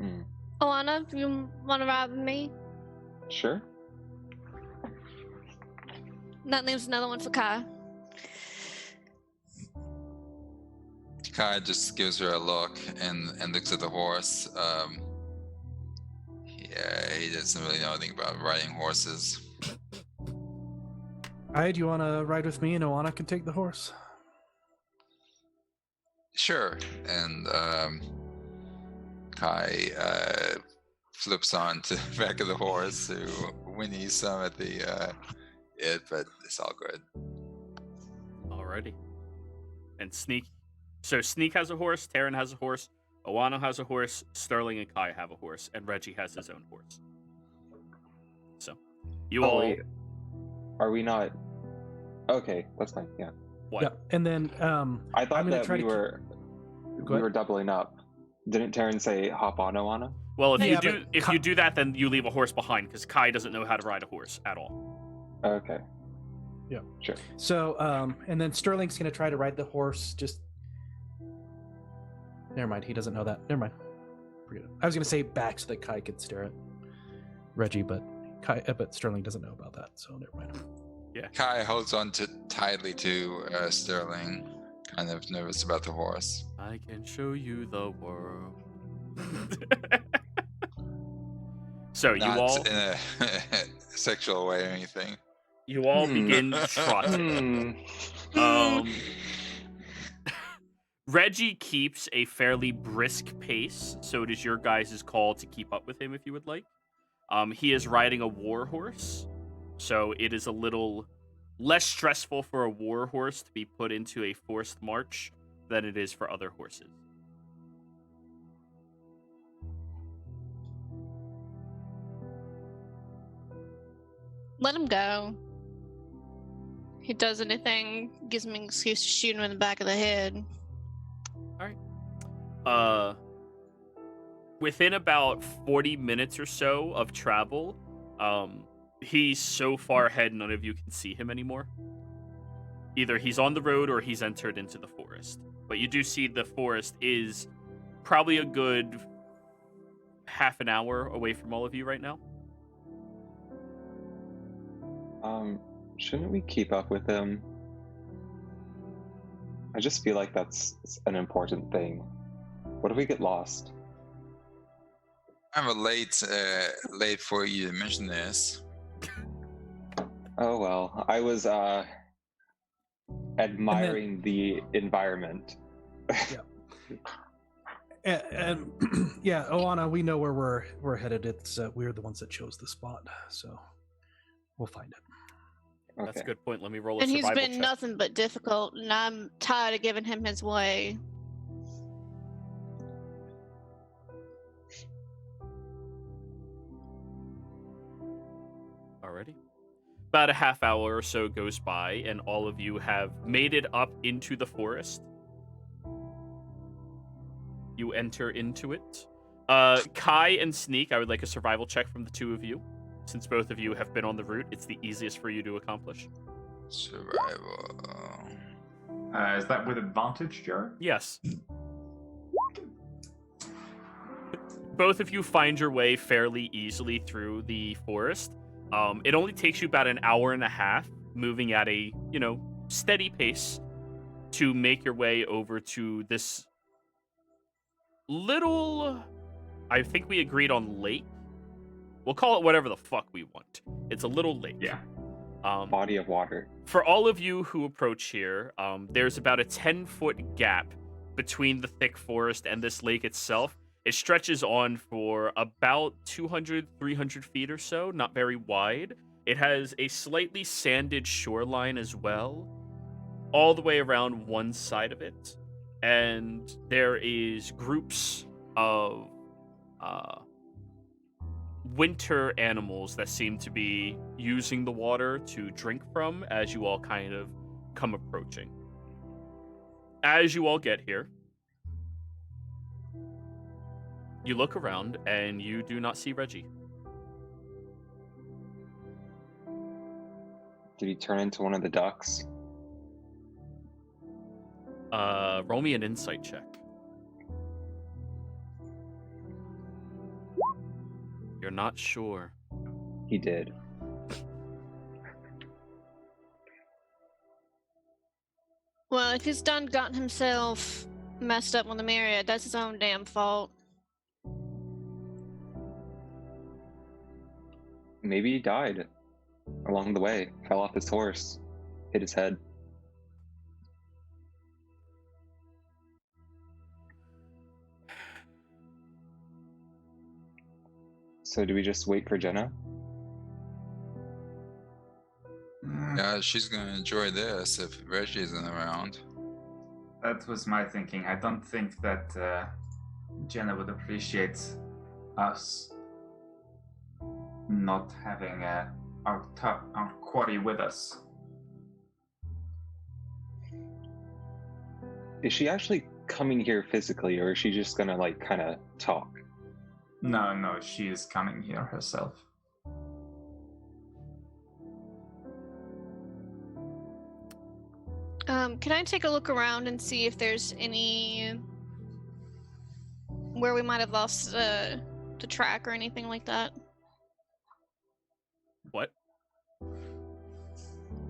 Hmm. Alana, you want to ride with me? Sure. That leaves another one for Kai. Kai just gives her a look and looks at the horse. Yeah, he doesn't really know anything about riding horses. Alright, do you want to ride with me, and Owana can take the horse? Sure. And Kai flips on to the back of the horse to whinny some at the but it's all good. Alrighty. And Sneak. So Sneak has a horse, Taryn has a horse, Owano has a horse, Sterling and Kai have a horse, and Reggie has his own horse. So, you all... Wait. Are we not? Okay, that's fine. Yeah. What? Yep. And then I thought I'm gonna that try we to were Go we were ahead. doubling up. Didn't Taryn say hop on Oana? Well, if Yeah, you but do that, then you leave a horse behind, because Kai doesn't know how to ride a horse at all. Okay. Yeah. Sure. So, and then Sterling's gonna try to ride the horse. Just never mind. He doesn't know that. Never mind. Forget it. I was gonna say back so that Kai could stare at Reggie, but Sterling doesn't know about that. So never mind. Kai holds on tightly to Sterling, kind of nervous about the horse. I can show you the world. So you Not all in a sexual way or anything. begin trotting. Reggie keeps a fairly brisk pace, so it is your guys' call to keep up with him if you would like. He is riding a war horse, so it is a little less stressful for a war horse to be put into a forced march than it is for other horses. Let him go. He does anything, gives me an excuse to shoot him in the back of the head. Within about 40 minutes or so of travel, he's so far ahead none of you can see him anymore. Either he's on the road or he's entered into the forest. But you do see the forest is probably a good half an hour away from all of you right now. Shouldn't we keep up with him? I just feel like that's an important thing. What if we get lost? I'm late for you to mention this. Oh well, I was admiring the environment. And yeah, Oana, we know where we're headed. It's we're the ones that chose the spot, so we'll find it. Okay. That's a good point. Let me roll a And he's survival been check. nothing but difficult, and I'm tired of giving him his way. Alrighty. About a half hour or so goes by, and all of you have made it up into the forest. You enter into it. Kai and Sneak, I would like a survival check from the two of you. since both of you have been on the route, it's the easiest for you to accomplish. Survival. Is that with advantage, Joe? Yes. Both of you find your way fairly easily through the forest. It only takes you about an hour and a half, moving at a, steady pace, to make your way over to this little, I think we agreed on lake. We'll call it whatever the fuck we want. It's a little lake. Yeah. Body of water. For all of you who approach here, there's about a 10-foot gap between the thick forest and this lake itself. It stretches on for about 200, 300 feet or so, not very wide. It has a slightly sanded shoreline as well, all the way around one side of it. And there is groups of winter animals that seem to be using the water to drink from as you all kind of come approaching. As you all get here, you look around and you do not see Reggie. Did he turn into one of the ducks? Roll me an insight check. You're not sure. He did. Well, if he's done gotten himself messed up on the Myriad, that's his own damn fault. Maybe he died along the way, fell off his horse, hit his head. So do we just wait for Jenna? Yeah, she's gonna enjoy this if Reggie isn't around. That was my thinking. I don't think that Jenna would appreciate us not having our quarry with us. Is she actually coming here physically, or is she just gonna kind of talk? No, she is coming here herself. Can I take a look around and see if there's any where we might have lost the track or anything like that? What?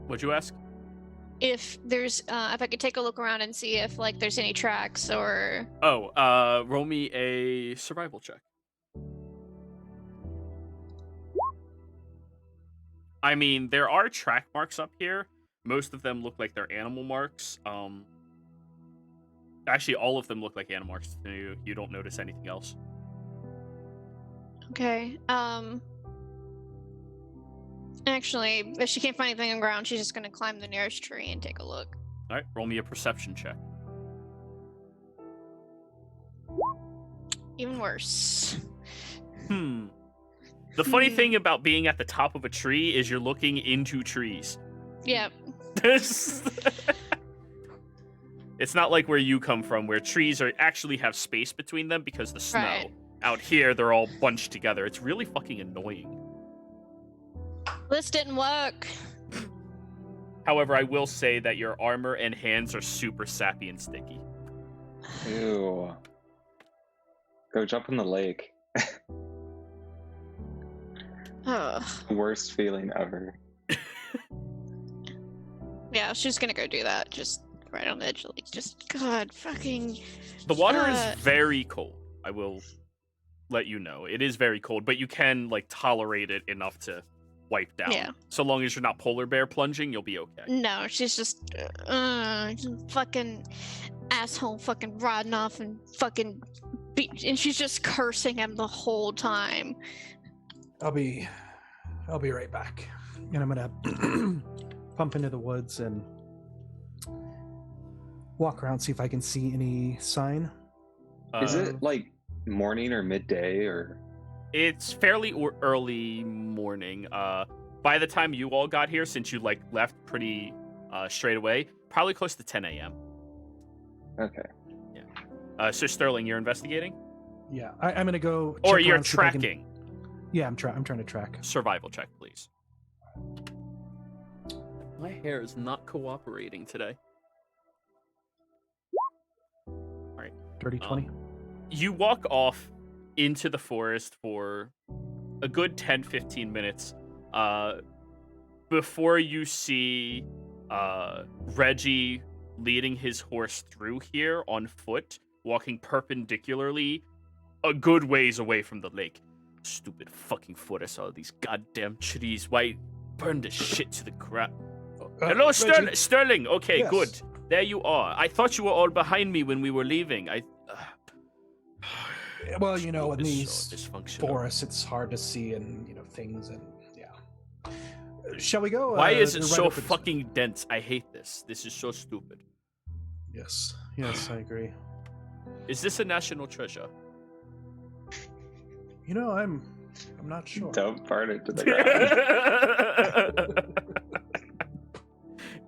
What'd you ask? If there's, if I could take a look around and see if there's any tracks or. Oh, roll me a survival check. I mean, there are track marks up here. Most of them look like they're animal marks. Actually, all of them look like animal marks. You don't notice anything else. Okay. Actually, if she can't find anything on the ground, she's just gonna climb the nearest tree and take a look. All right, roll me a perception check. Even worse. The funny thing about being at the top of a tree is you're looking into trees. Yep. It's not like where you come from, where trees actually have space between them because the snow. Right. Out here, they're all bunched together. It's really fucking annoying. This didn't work. However, I will say that your armor and hands are super sappy and sticky. Ew. Go jump in the lake. Ugh. Worst feeling ever. Yeah, she's gonna go do that. Just right on the edge of the lake. Just, God, fucking. The water is very cold. I will let you know. It is very cold, but you can, tolerate it enough to wipe down. Yeah. So long as you're not polar bear plunging, you'll be okay. No, she's just fucking asshole fucking riding off and fucking and she's just cursing him the whole time. I'll be right back. And I'm gonna pump into the woods and walk around, see if I can see any sign. Is it morning or midday or? It's fairly early morning. By the time you all got here, since you left pretty straight away, probably close to 10 a.m. Okay. Yeah. So Sterling, you're investigating, Yeah, I'm gonna go. or check you're around, see if I can- tracking. Yeah, I'm trying to track. Survival check, please. My hair is not cooperating today. All right. Dirty 20. You walk off into the forest for a good 10-15 minutes before you see Reggie leading his horse through here on foot, walking perpendicularly a good ways away from the lake. Stupid fucking foot, I saw these goddamn trees. Why burn the shit to the ground? Hello, Reggie. Sterling. Okay, Yes. good. There you are. I thought you were all behind me when we were leaving. Well, you know, in This is these so dysfunctional. forests, it's hard to see and, things and, yeah. Shall we go? Why is it right so up its- fucking dense? I hate this. This is so stupid. Yes, I agree. Is this a national treasure? I'm not sure. Don't burn it to the ground.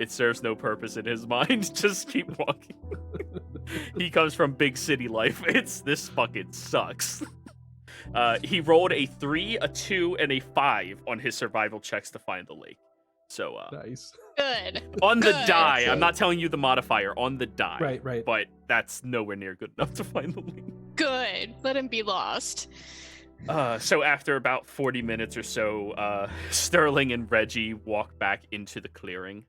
It serves no purpose in his mind. Just keep walking. He comes from big city life. This fucking sucks. He rolled a 3, a 2, and a 5 on his survival checks to find the lake. So Nice. Good. on the Good. die, I'm Excellent. not telling you the modifier, on the die. Right. But that's nowhere near good enough to find the lake. Good. Let him be lost. So after about 40 minutes or so, Sterling and Reggie walk back into the clearing.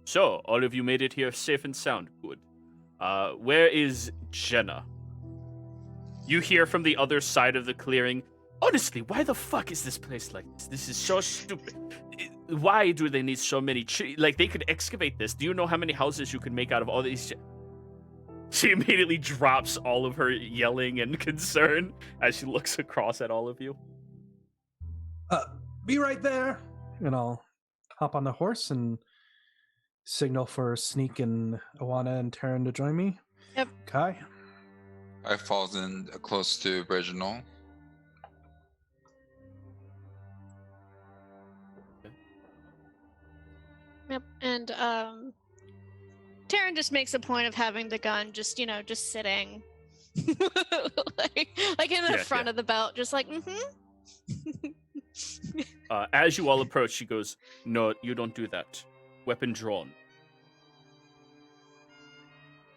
So, all of you made it here safe and sound. Good. Where is Jenna? You hear from the other side of the clearing. Honestly, why the fuck is this place like this? This is so stupid. Why do they need so many trees? Like, they could excavate this. Do you know how many houses you could make out of all these? She immediately drops all of her yelling and concern as she looks across at all of you. Be right there. And I'll hop on the horse and signal for Sneak and Awana and Taryn to join me. Yep. Kai. I falls in close to Reginald. Yep. And Taryn just makes a point of having the gun just sitting like in the Yeah, front yeah. of the belt, just like As you all approach, she goes, "No, you don't do that. Weapon drawn."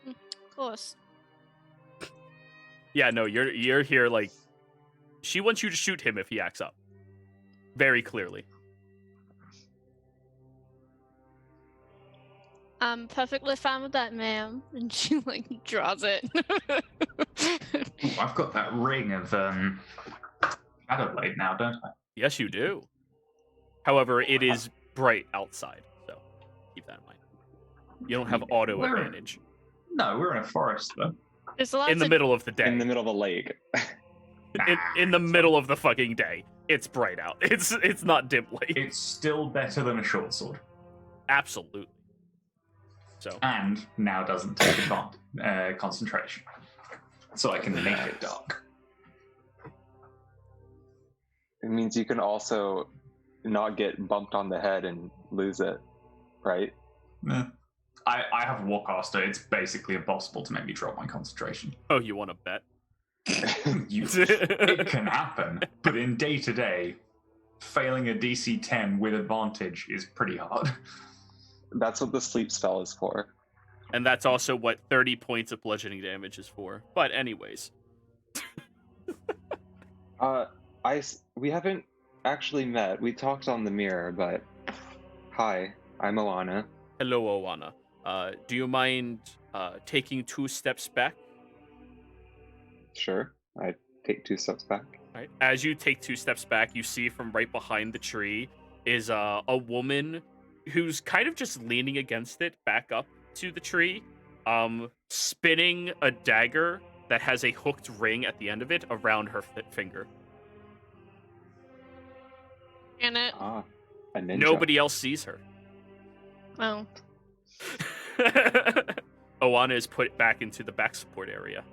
Of course. Yeah, no, you're here like she wants you to shoot him if he acts up. Very clearly. I'm perfectly fine with that, ma'am. And she draws it. Ooh, I've got that ring of Shadowblade now, don't I? Yes, you do. However, it is bright outside, so keep that in mind. You don't have auto Where? advantage. No, we're in a forest though. There's lots In the of middle of the day. In the middle of a lake. In the middle of the fucking day. It's bright out. It's not dim light. It's still better than a short sword, Absolutely. So and now doesn't take concentration, so I can make it dark. It means you can also not get bumped on the head and lose it, right? I have Warcaster. It's basically impossible to make me drop my concentration. oh, you want to bet? It can happen, but in day to day, failing a DC 10 with advantage is pretty hard. That's what the sleep spell is for. And that's also what 30 points of bludgeoning damage is for. But anyways. We haven't actually met. We talked on the mirror, but hi, I'm Alana. Hello, Owana. Do you mind taking 2 steps back? Sure, I take 2 steps back. Right. As you take 2 steps back, you see from right behind the tree is a woman who's kind of just leaning against it, back up to the tree, spinning a dagger that has a hooked ring at the end of it around her finger. in it. Ah, a ninja. Nobody else sees her. Oh. Owana is put back into the back support area.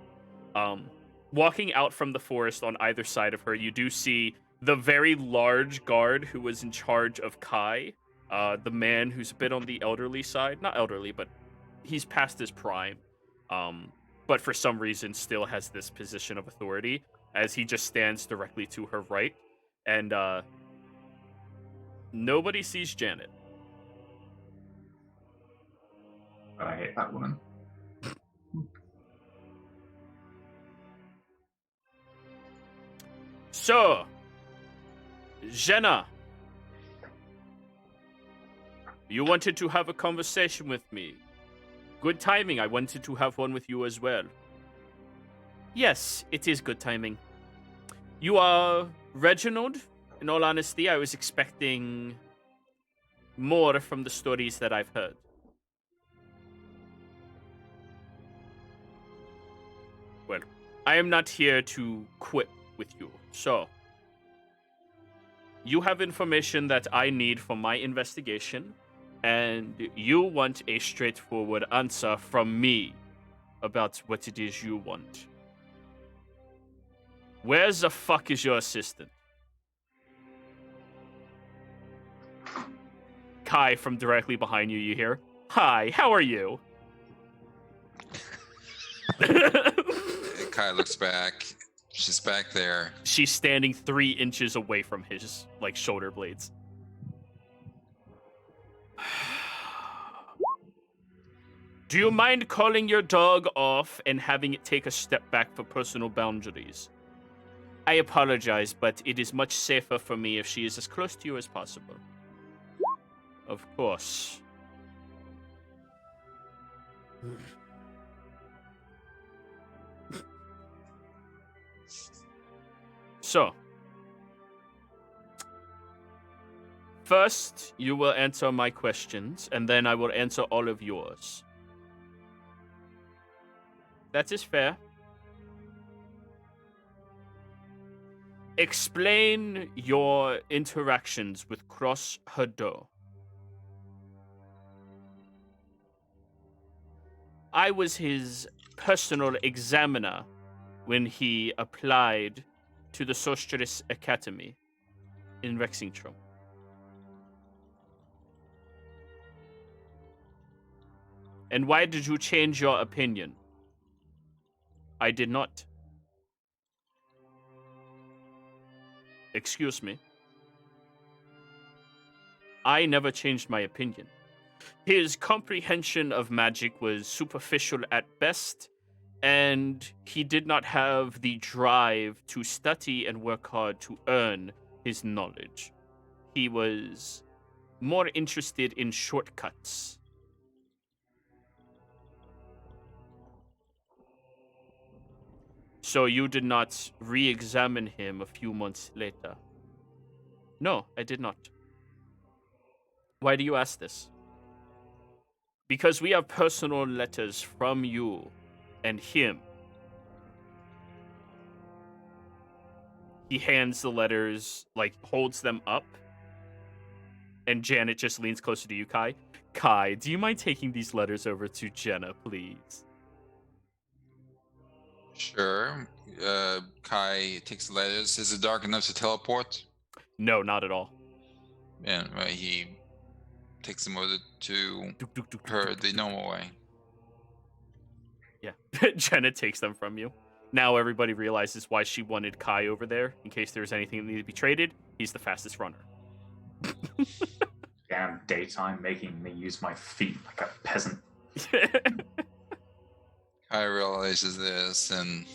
Walking out from the forest on either side of her, you do see the very large guard who was in charge of Kai, the man who's a bit on the elderly side. Not elderly, but he's past his prime. but for some reason still has this position of authority, as he just stands directly to her right, and nobody sees Janet. I hate that woman. So, Jenna, you wanted to have a conversation with me. Good timing. I wanted to have one with you as well. Yes, it is good timing. You are Reginald? In all honesty, I was expecting more from the stories that I've heard. Well, I am not here to quit with you, so you have information that I need for my investigation, and you want a straightforward answer from me about what it is you want. Where the fuck is your assistant? Kai from directly behind you, you hear, "Hi, how are you?" Kai looks back. She's back there. She's standing 3 inches away from his, like, shoulder blades. Do you mind calling your dog off and having it take a step back for personal boundaries? I apologize, but it is much safer for me if she is as close to you as possible. Of course. So, first, you will answer my questions, and then I will answer all of yours. That is fair. Explain your interactions with Cross Hado. I was his personal examiner when he applied to the Sorceress Academy in Rexingtron. And why did you change your opinion? I did not. Excuse me. I never changed my opinion. His comprehension of magic was superficial at best, and he did not have the drive to study and work hard to earn his knowledge. He was more interested in shortcuts. So you did not re-examine him a few months later? No, I did not. Why do you ask this? Because we have personal letters from you and him. He hands the letters, like, holds them up. And Janet just leans closer to you, Kai. Kai, do you mind taking these letters over to Jenna, please? Sure. Kai takes the letters. Is it dark enough to teleport? No, not at all. And he takes them over to her the normal way. Yeah. Jenna takes them from you. Now everybody realizes why she wanted Kai over there. In case there's anything that needed to be traded, he's the fastest runner. Damn daytime making me use my feet like a peasant. Kai realizes this, and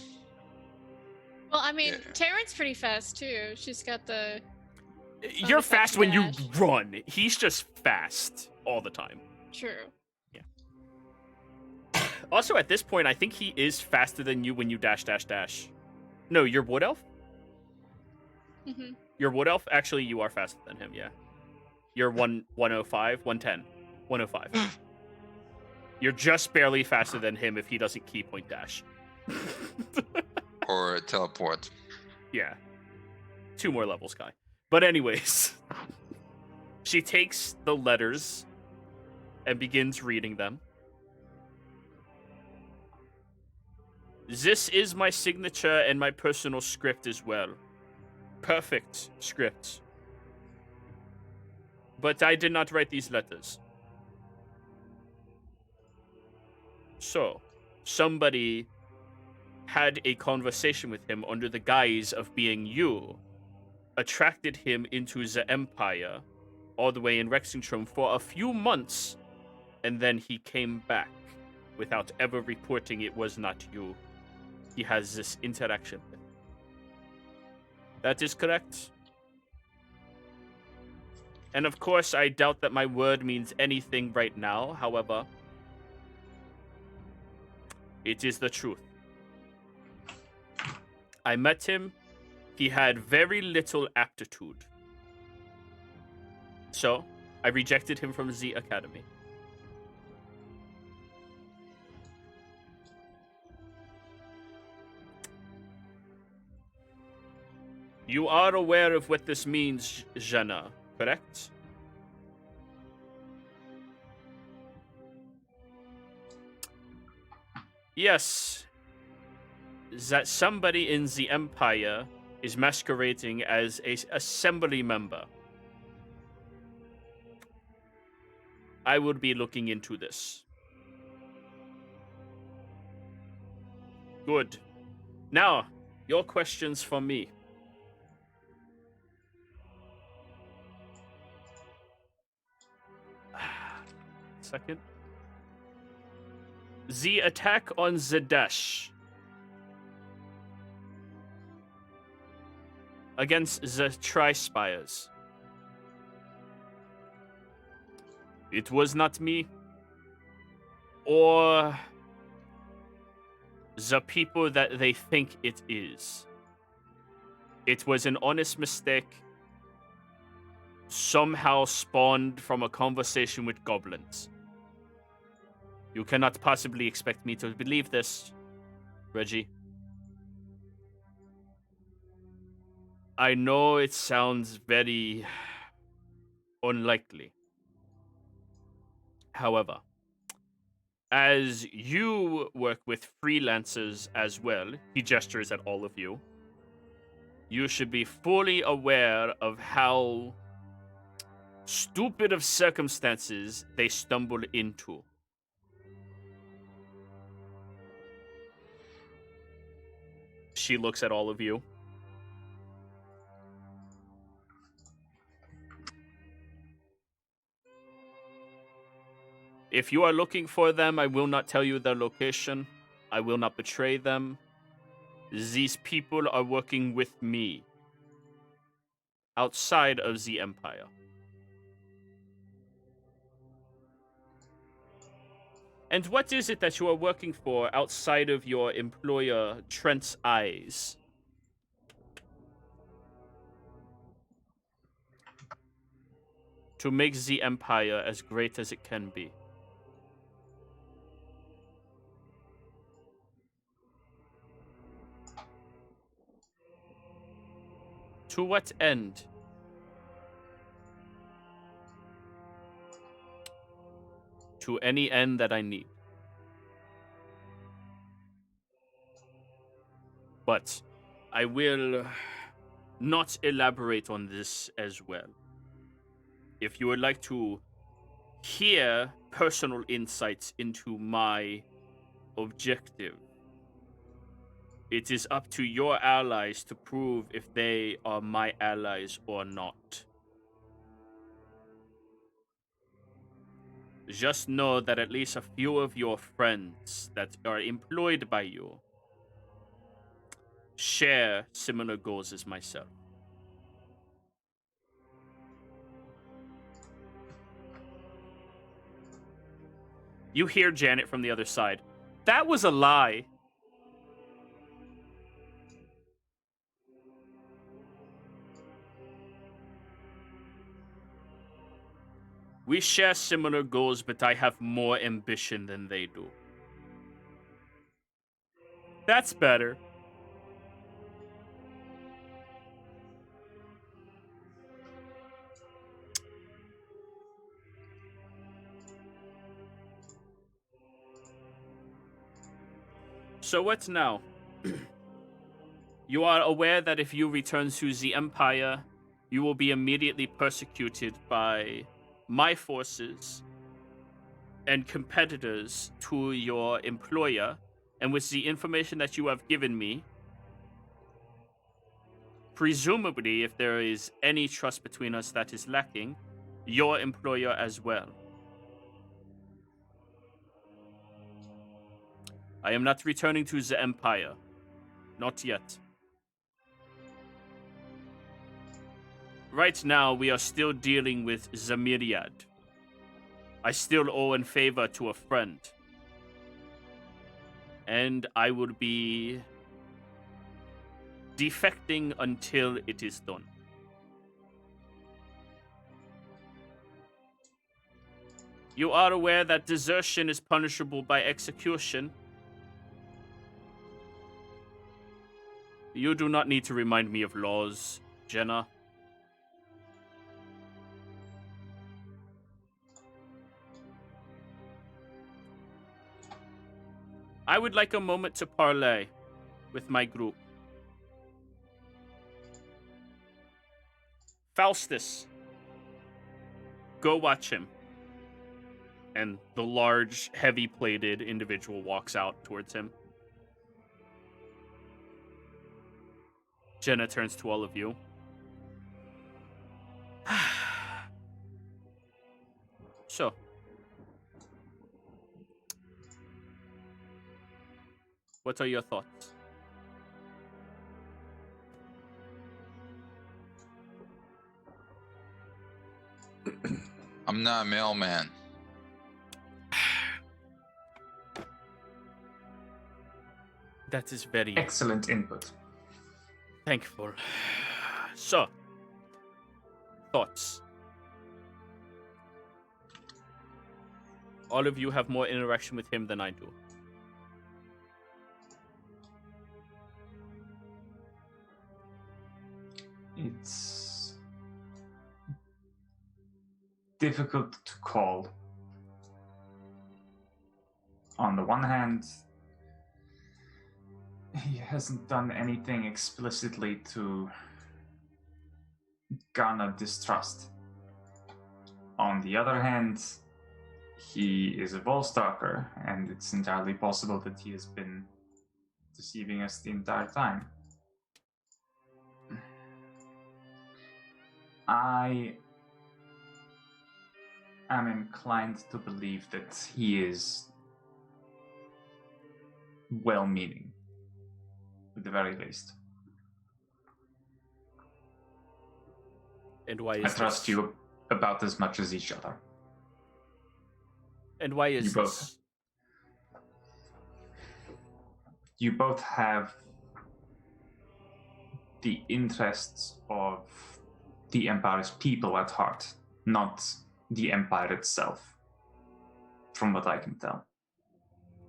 Well, I mean, Yeah. Taryn's pretty fast too. She's got the. You're the fast sexy when you dash. run. He's just fast all the time. True. Also, at this point, I think he is faster than you when you dash, dash, dash. No, you're Wood Elf? Hmm. You're Wood Elf? Actually, you are faster than him, yeah. You're 105, 110, 105. You're just barely faster than him if he doesn't key point dash. or teleport. Yeah. 2 more levels, Kai. But anyways, she takes the letters and begins reading them. This is my signature and my personal script as well. Perfect script. But I did not write these letters. So, somebody had a conversation with him under the guise of being you, attracted him into the Empire, all the way in Rexingtrum for a few months, and then he came back without ever reporting it was not you. He has this interaction with. That is correct? And of course, I doubt that my word means anything right now. However, it is the truth. I met him. He had very little aptitude. So, I rejected him from the Academy. You are aware of what this means, Jana, correct? Yes. That somebody in the Empire is masquerading as an assembly member. I would be looking into this. Good. Now, your questions for me. Second. The attack on Zadesh against the Tri-Spires. It was not me or the people that they think it is. It was an honest mistake, somehow spawned from a conversation with goblins. You cannot possibly expect me to believe this, Reggie. I know it sounds very unlikely. However, as you work with freelancers as well, he gestures at all of you, you should be fully aware of how stupid of circumstances they stumble into. She looks at all of you. If you are looking for them, I will not tell you their location. I will not betray them. These people are working with me outside of the Empire. And what is it that you are working for outside of your employer, Trent's eyes? To make the Empire as great as it can be. To what end? To any end that I need. But I will not elaborate on this as well. If you would like to hear personal insights into my objective, it is up to your allies to prove if they are my allies or not. Just know that at least a few of your friends that are employed by you share similar goals as myself. You hear Janet from the other side. That was a lie. We share similar goals, but I have more ambition than they do. That's better. So what now? You are aware that if you return to the Empire, you will be immediately persecuted by my forces and competitors to your employer, And with the information that you have given me, presumably, if there is any trust between us that is lacking, your employer as well. I am not returning to the Empire. Not yet. Right now, we are still dealing with the Myriad. I still owe in favor to a friend. And I will be defecting until it is done. You are aware that desertion is punishable by execution. You do not need to remind me of laws, Jenna. I would like a moment to parley with my group. Faustus, go watch him. And the large, heavy-plated individual walks out towards him. Jenna turns to all of you. So. What are your thoughts? I'm not a mailman. That is very Excellent input. thankful. So, thoughts? All of you have more interaction with him than I do. It's difficult to call. On the one hand, he hasn't done anything explicitly to garner distrust. On the other hand, he is a Volstalker, and it's entirely possible that he has been deceiving us the entire time. I am inclined to believe that he is well-meaning, at the very least. And why is I trust this? you about as much as each other. And why is You both. this? You both have the interests of the Empire's people at heart, not the Empire itself, from what I can tell.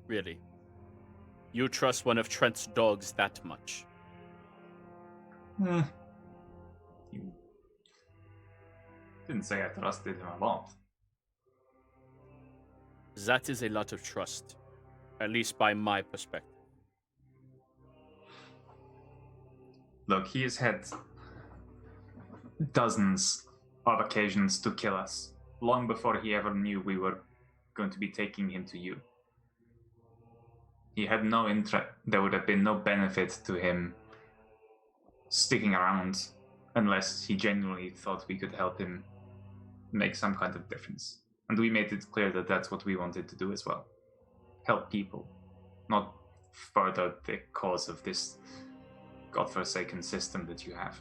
Really? You trust one of Trent's dogs that much? You didn't say I trusted him a lot. That is a lot of trust, at least by my perspective. Look, he has had dozens of occasions to kill us, long before he ever knew we were going to be taking him to you. He had no interest, there would have been no benefit to him sticking around unless he genuinely thought we could help him make some kind of difference. And we made it clear that that's what we wanted to do as well. Help people, not further the cause of this godforsaken system that you have.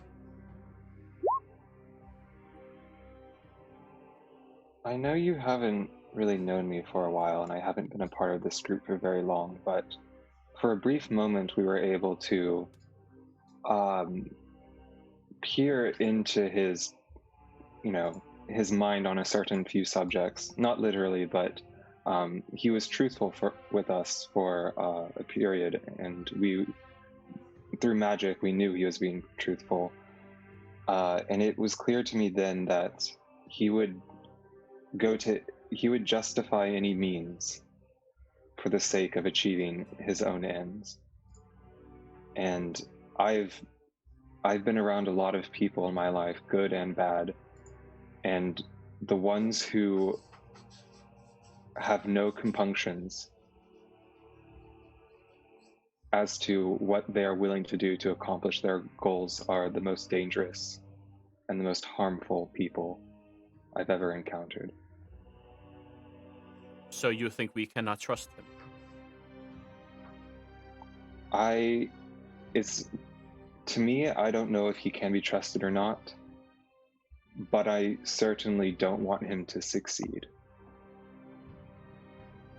I know you haven't really known me for a while, and I haven't been a part of this group for very long, but for a brief moment we were able to peer into his, his mind on a certain few subjects. Not literally, but he was truthful with us for a period, and through magic, we knew he was being truthful. And it was clear to me then that he would justify any means for the sake of achieving his own ends. And I've been around a lot of people in my life, good and bad, and the ones who have no compunctions as to what they are willing to do to accomplish their goals are the most dangerous and the most harmful people I've ever encountered. So you think we cannot trust him? To me, I don't know if he can be trusted or not, but I certainly don't want him to succeed.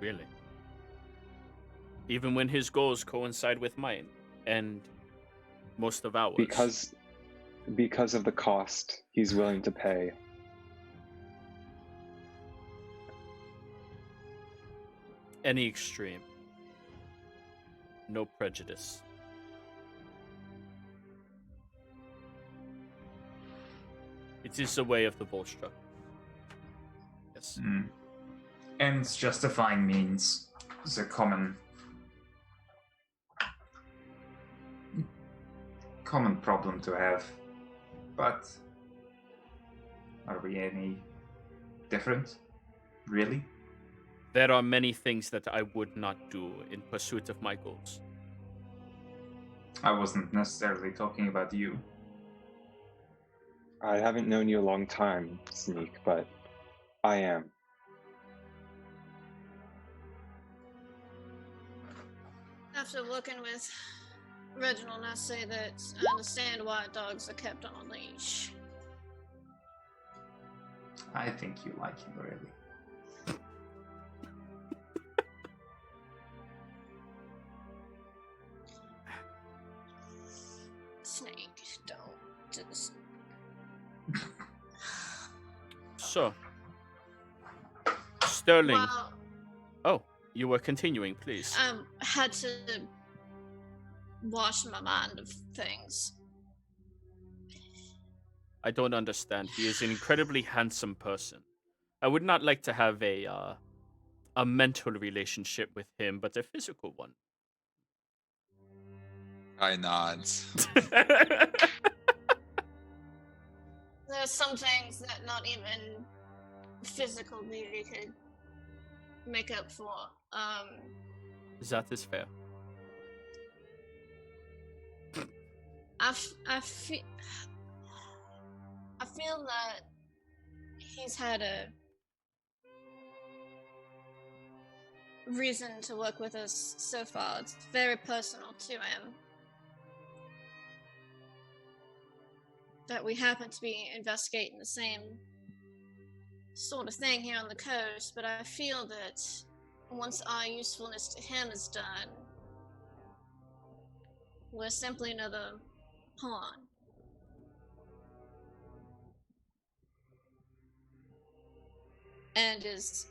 Really? Even when his goals coincide with mine and most of ours? Because of the cost he's willing to pay. Any extreme. No prejudice. It is the way of the Volstruck. Yes. Ends justifying means is a common problem to have. But are we any different? Really? There are many things that I would not do in pursuit of my goals. I wasn't necessarily talking about you. I haven't known you a long time, Sneak, but I am. After working with Reginald, I say that I understand why dogs are kept on a leash. I think you like him, really. Snake, don't just... So, Sterling. Well, Oh, you were continuing, please. had to wash my mind of things. I don't understand. He is an incredibly handsome person. I would not like to have a mental relationship with him, but a physical one. I nods. There are some things that not even physical beauty could make up for. That is fair. I feel that he's had a reason to work with us so far. It's very personal to him. That we happen to be investigating the same sort of thing here on the coast, but I feel that once our usefulness to him is done, we're simply another pawn. And as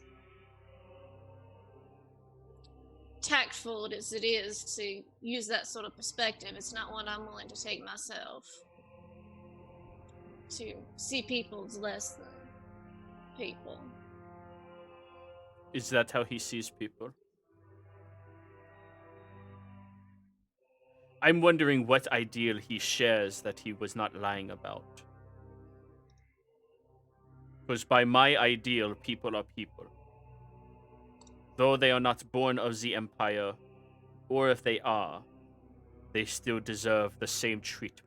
tactful as it is to use that sort of perspective, it's not one I'm willing to take myself. To see people as less than people. Is that how he sees people? I'm wondering what ideal he shares that he was not lying about. Because by my ideal, people are people. Though they are not born of the Empire, or if they are, they still deserve the same treatment.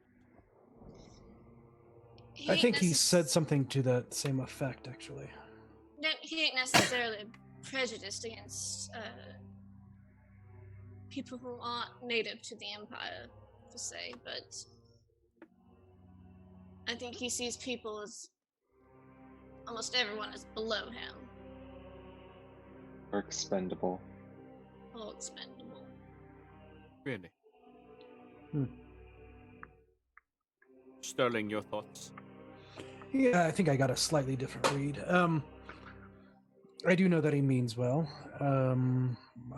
I think he said something to that same effect, actually. He ain't necessarily prejudiced against people who aren't native to the Empire, per se, but I think he sees people as almost everyone is below him. Or expendable. Or expendable. Really? Sterling, your thoughts? Yeah, I think I got a slightly different read. I do know that he means well.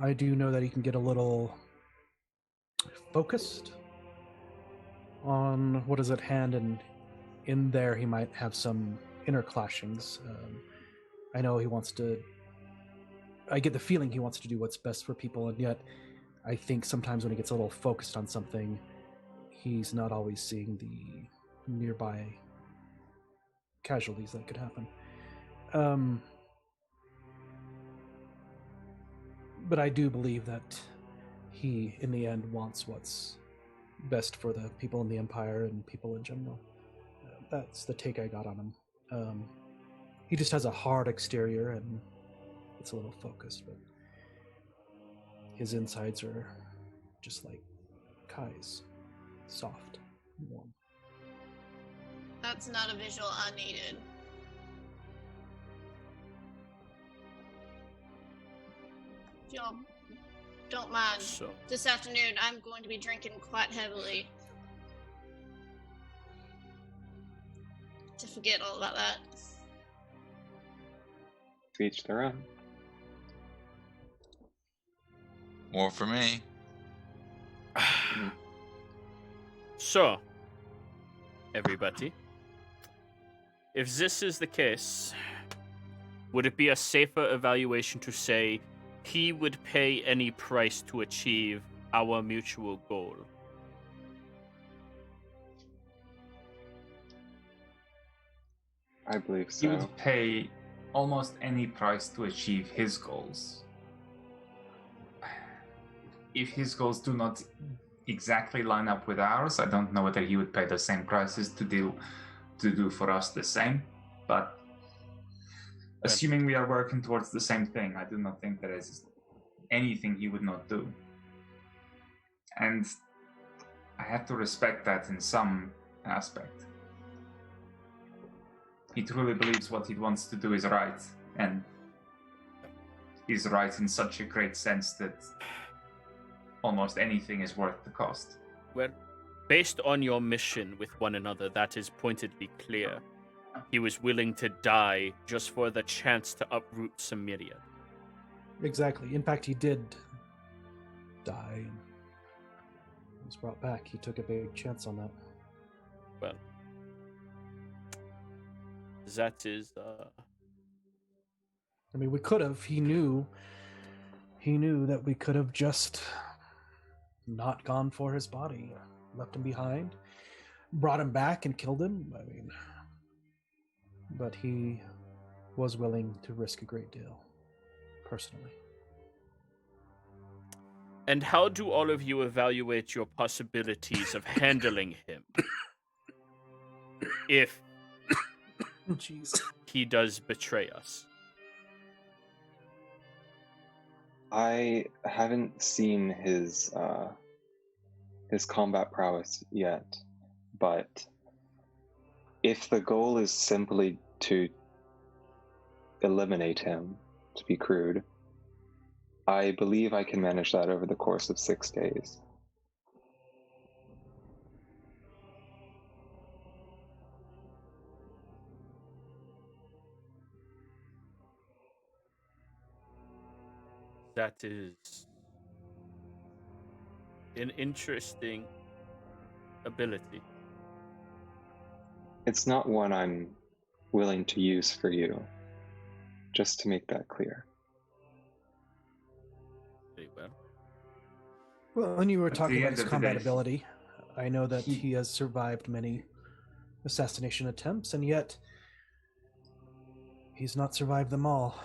I do know that he can get a little focused on what is at hand, and in there he might have some inner clashings. I know he wants to... I get the feeling he wants to do what's best for people, and yet I think sometimes when he gets a little focused on something, he's not always seeing the nearby casualties that could happen. But I do believe that he, in the end, wants what's best for the people in the Empire and people in general. That's the take I got on him. He just has a hard exterior and it's a little focused, but his insides are just like Kai's, soft and warm. That's not a visual I needed. If y'all don't mind, So, this afternoon I'm going to be drinking quite heavily. To forget all about that. To each their own. More for me. so, everybody, if this is the case, would it be a safer evaluation to say he would pay any price to achieve our mutual goal? I believe He so. would pay almost any price to achieve his goals. If his goals do not exactly line up with ours, I don't know whether he would pay the same prices to do for us the same. But assuming we are working towards the same thing, I do not think there is anything he would not do. And I have to respect that in some aspect. He truly believes what he wants to do is right, and is right in such a great sense that almost anything is worth the cost. Well, based on your mission with one another, that is pointedly clear. He was willing to die just for the chance to uproot Samaria. Exactly. In fact, he did die and was brought back. He took a big chance on that. Well, that is, I mean, we could have. He knew that we could have just not gone for his body, left him behind, brought him back and killed him. I mean, but he was willing to risk a great deal, personally. And how do all of you evaluate your possibilities of handling him? If Jeez. he does betray us. I haven't seen his combat prowess yet, but if the goal is simply to eliminate him, to be crude, I believe I can manage that over the course of 6 days. That is an interesting ability. It's not one I'm willing to use for you, just to make that clear. Very well. Well, when you were At talking the about end his of the combat day, ability, I know that he- he has survived many assassination attempts, and yet he's not survived them all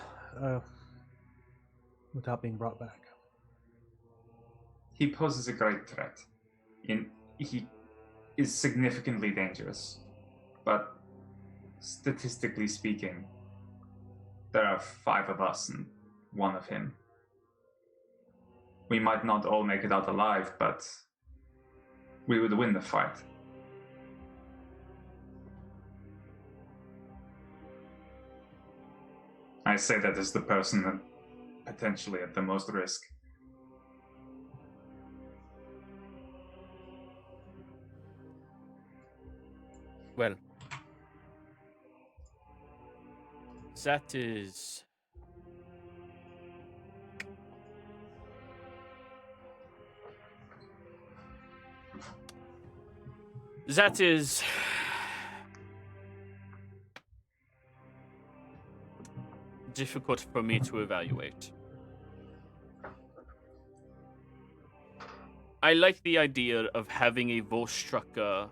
without being brought back. He poses a great threat. He is significantly dangerous, but statistically speaking, there are 5 of us and 1 of him. We might not all make it out alive, but we would win the fight. I say that as the person that potentially at the most risk. Well, that is... That is... difficult for me to evaluate. I like the idea of having a Volstrucker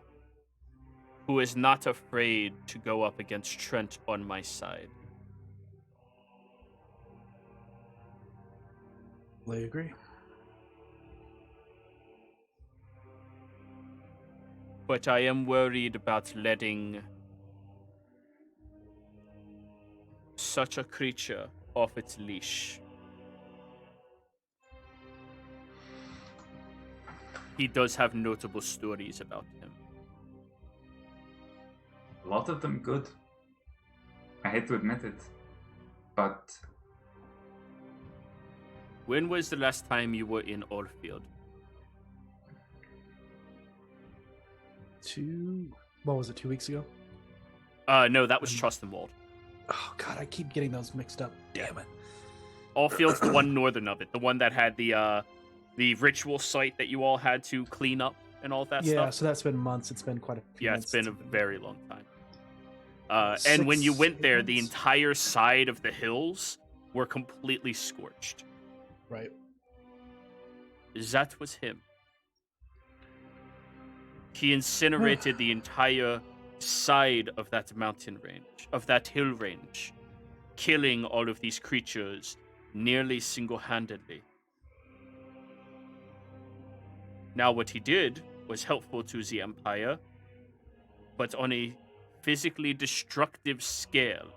who is not afraid to go up against Trent on my side. I agree. But I am worried about letting such a creature off its leash. He does have notable stories about him. A lot of them good. I hate to admit it, but When was the last time you were in Oldfield? What was it, 2 weeks ago? No, that was Trustenwald. Oh god, I keep getting those mixed up. Damn it. Oldfield's the one northern of it, the one that had the ritual site that you all had to clean up and all that Yeah, stuff. so that's been months. It's been quite a few Yeah, months it's been a since I've very long time. And when you 6, went there, 8 the months? entire side of the hills were completely scorched. Right. That was him. He incinerated the entire side of that mountain range, of that hill range, killing all of these creatures nearly single-handedly. Now, what he did was helpful to the Empire, but on a physically destructive scale.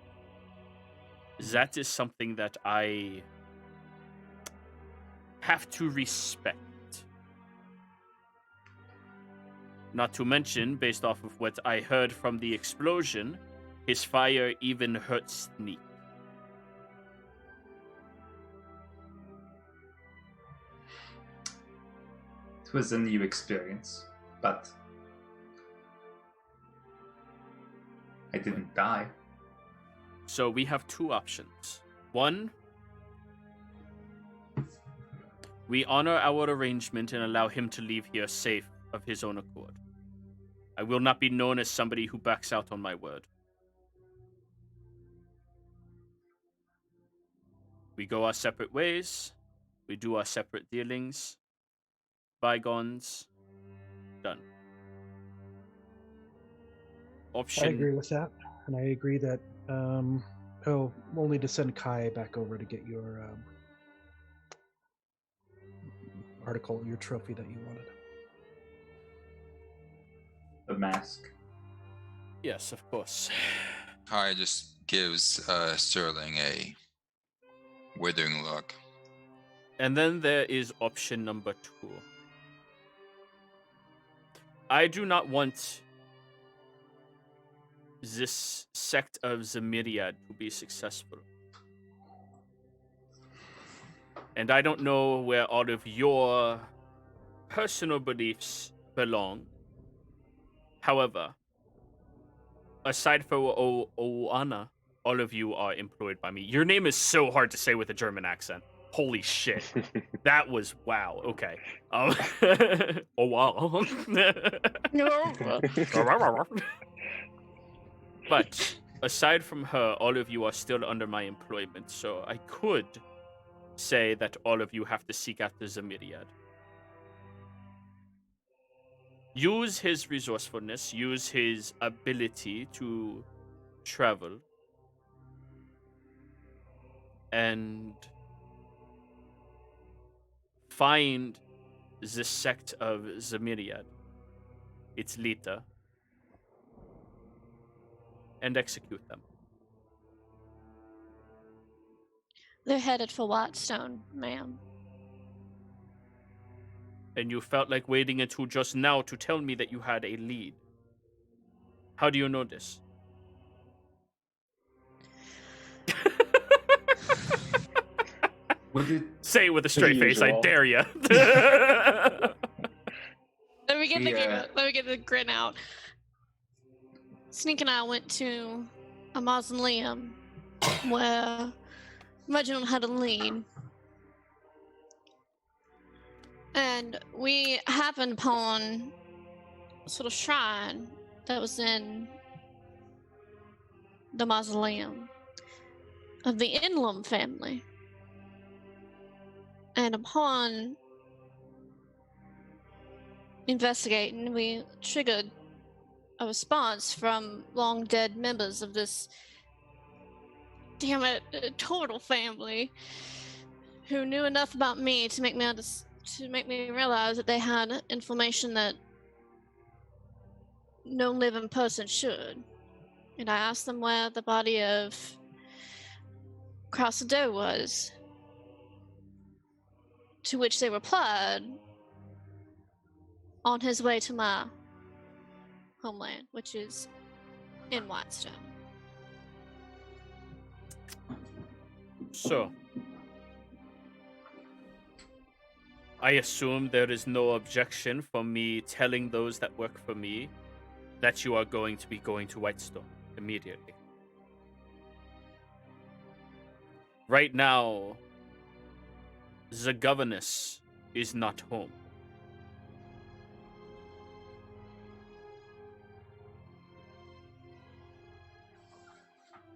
That is something that I have to respect. Not to mention, based off of what I heard from the explosion, his fire even hurt Sneak. it was a new experience. But I didn't die. So we have two options. One, we honor our arrangement and allow him to leave here safe of his own accord. I will not be known as somebody who backs out on my word. We go our separate ways. We do our separate dealings. Bygones. Done. Option. I agree with that. And I agree that we'll need to send Kai back over to get your article, your trophy that you wanted. The mask. Yes, of course. Kai just gives Sterling a withering look. And then there is option number 2. I do not want this sect of the Myriad to be successful. And I don't know where all of your personal beliefs belong. However, aside from Oana, all of you are employed by me. Your name is so hard to say with a German accent. Holy shit. That was wow. Okay. Oh wow. But aside from her, all of you are still under my employment, so I could say that all of you have to seek out the Zamiriad. Use his resourcefulness, use his ability to travel, and find the sect of Zamiriad, its leader, and execute them. They're headed for Whitestone, ma'am. And you felt like waiting until just now to tell me that you had a lead. How do you know this? Would it? Say it with a straight face, I usual. dare you. Let me get Yeah. let me get the grin out. Sneak and I went to a mausoleum where Reginald had a lead. And we happened upon a sort of shrine that was in the mausoleum of the Inlam family. And upon investigating, we triggered a response from long dead members of this, damn it, total family, who knew enough about me to make me realize that they had information that no living person should. And I asked them where the body of Crossador was. To which they replied, on his way to my homeland, which is in Whitestone. So, I assume there is no objection from me telling those that work for me that you are going to be going to Whitestone immediately. Right now, the governess is not home.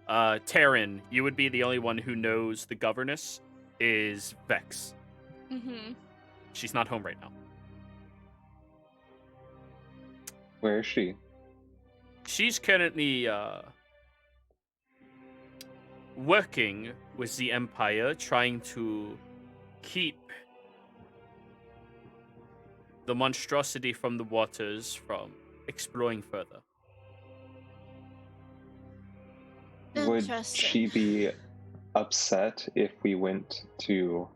Taryn, you would be the only one who knows the governess is Vex. Mm-hmm. She's not home right now. Where is she? She's currently working with the Empire, trying to keep the monstrosity from the waters from exploring further. Would Interesting. she be upset if we went to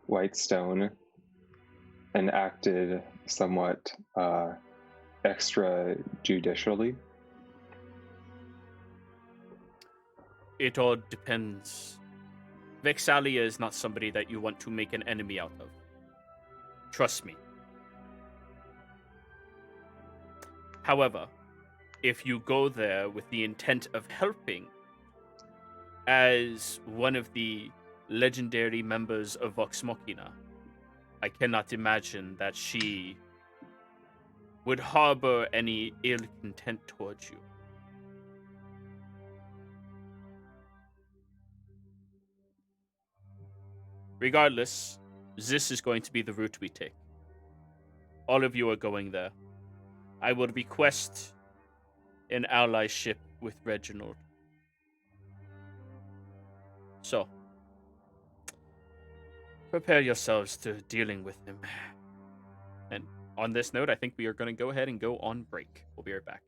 Whitestone and acted somewhat extrajudicially? It all depends. Vexalia is not somebody that you want to make an enemy out of. Trust me. However, if you go there with the intent of helping, as one of the legendary members of Vox Machina, I cannot imagine that she would harbor any ill content towards you. Regardless, this is going to be the route we take. All of you are going there. I will request an allyship with Reginald. So, prepare yourselves to dealing with him. And on this note, I think we are going to go ahead and go on break. We'll be right back.